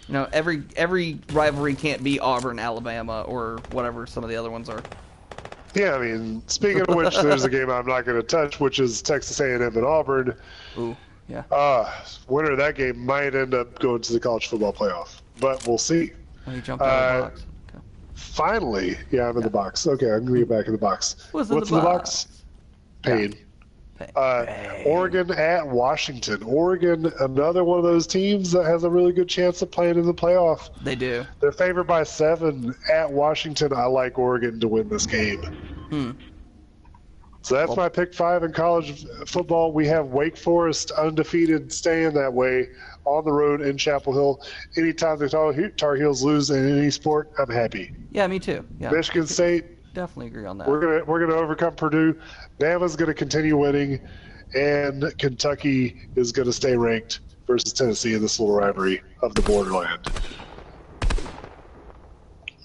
Yeah. Every rivalry can't be Auburn, Alabama, or whatever some of the other ones are. Yeah, I mean, speaking of which, there's a game I'm not going to touch, which is Texas A&M and Auburn. Ooh, yeah. Winner of that game might end up going to the college football playoff, but we'll see. Oh, you jumped out of the box. Okay. Finally, I'm in the box. Okay, I'm going to get back in the box. What's in the box? Pain. Yeah. Oregon at Washington. Oregon, another one of those teams that has a really good chance of playing in the playoff. They do. They're favored by 7 at Washington. I like Oregon to win this game. So that's my pick 5 in college football. We have Wake Forest undefeated, staying that way on the road in Chapel Hill. Anytime the Tar Heels lose in any sport, I'm happy. Yeah, me too. Yeah. Michigan State. Definitely agree on that. We're gonna overcome Purdue. Bama's gonna continue winning, and Kentucky is gonna stay ranked versus Tennessee in this little rivalry of the borderland.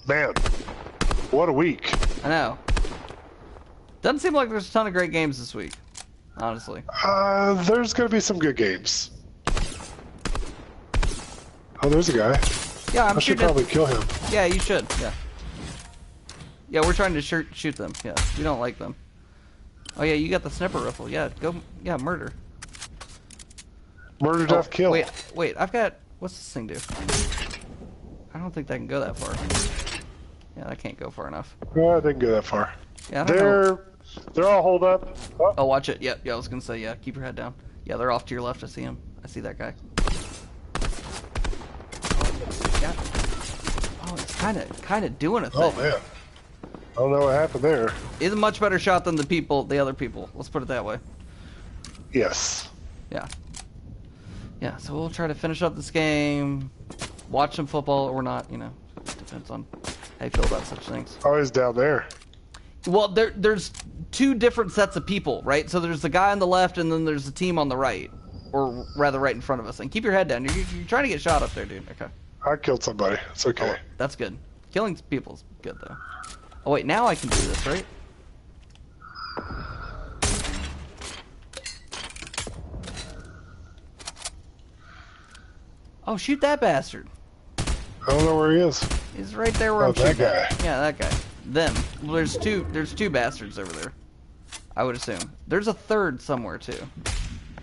Man, what a week! I know. Doesn't seem like there's a ton of great games this week, honestly. There's gonna be some good games. Oh, there's a guy. Yeah, I should probably kill him. Yeah, you should. Yeah. Yeah, we're trying to shoot them. Yeah, we don't like them. Oh yeah, you got the sniper rifle. Yeah, go. Yeah, murder. Murder, death, kill. Wait. I've got. What's this thing do? I don't think that can go that far. Yeah, that can't go far enough. Yeah, they can go that far. Yeah, I don't know. They're all holed up. Oh, watch it. Yeah, I was gonna say, yeah, keep your head down. Yeah, they're off to your left. I see him. I see that guy. Yeah. Oh, it's kind of doing a thing. Oh man. I don't know what happened there. He's a much better shot than the other people. Let's put it that way. Yes. Yeah. Yeah, so we'll try to finish up this game, watch some football or not, depends on how you feel about such things. Oh, he's down there. Well, there's 2 different sets of people, right? So there's the guy on the left and then there's the team on the right, or rather right in front of us. And keep your head down. You're trying to get shot up there, dude. Okay. I killed somebody. It's okay. Oh, that's good. Killing people's good, though. Oh, wait, now I can do this, right? Oh, shoot that bastard. I don't know where he is. He's right there where I'm that shooting. guy. Yeah, that guy. Them. Well, there's two bastards over there. I would assume. There's a third somewhere, too.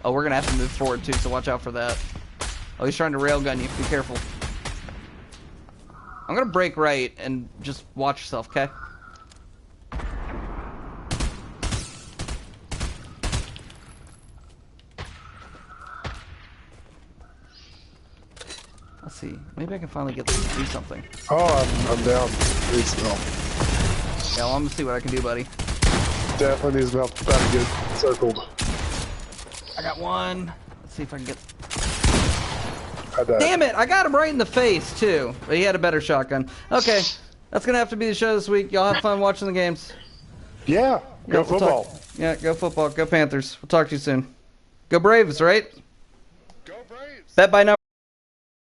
Oh, we're going to have to move forward, too, so watch out for that. Oh, he's trying to railgun you. Be careful. I'm going to break right and just watch yourself, okay? Let's see. Maybe I can finally get this to do something. Oh, I'm down. Needs some help. Yeah, well, I'm gonna see what I can do, buddy. Definitely needs help. About to get circled. I got one. Let's see if I can get... I died. Damn it! I got him right in the face, too. But he had a better shotgun. Okay. That's gonna have to be the show this week. Y'all have fun watching the games. Yeah. Go football. Go football. Go Panthers. We'll talk to you soon. Go Braves, right? Go Braves. Bet by number.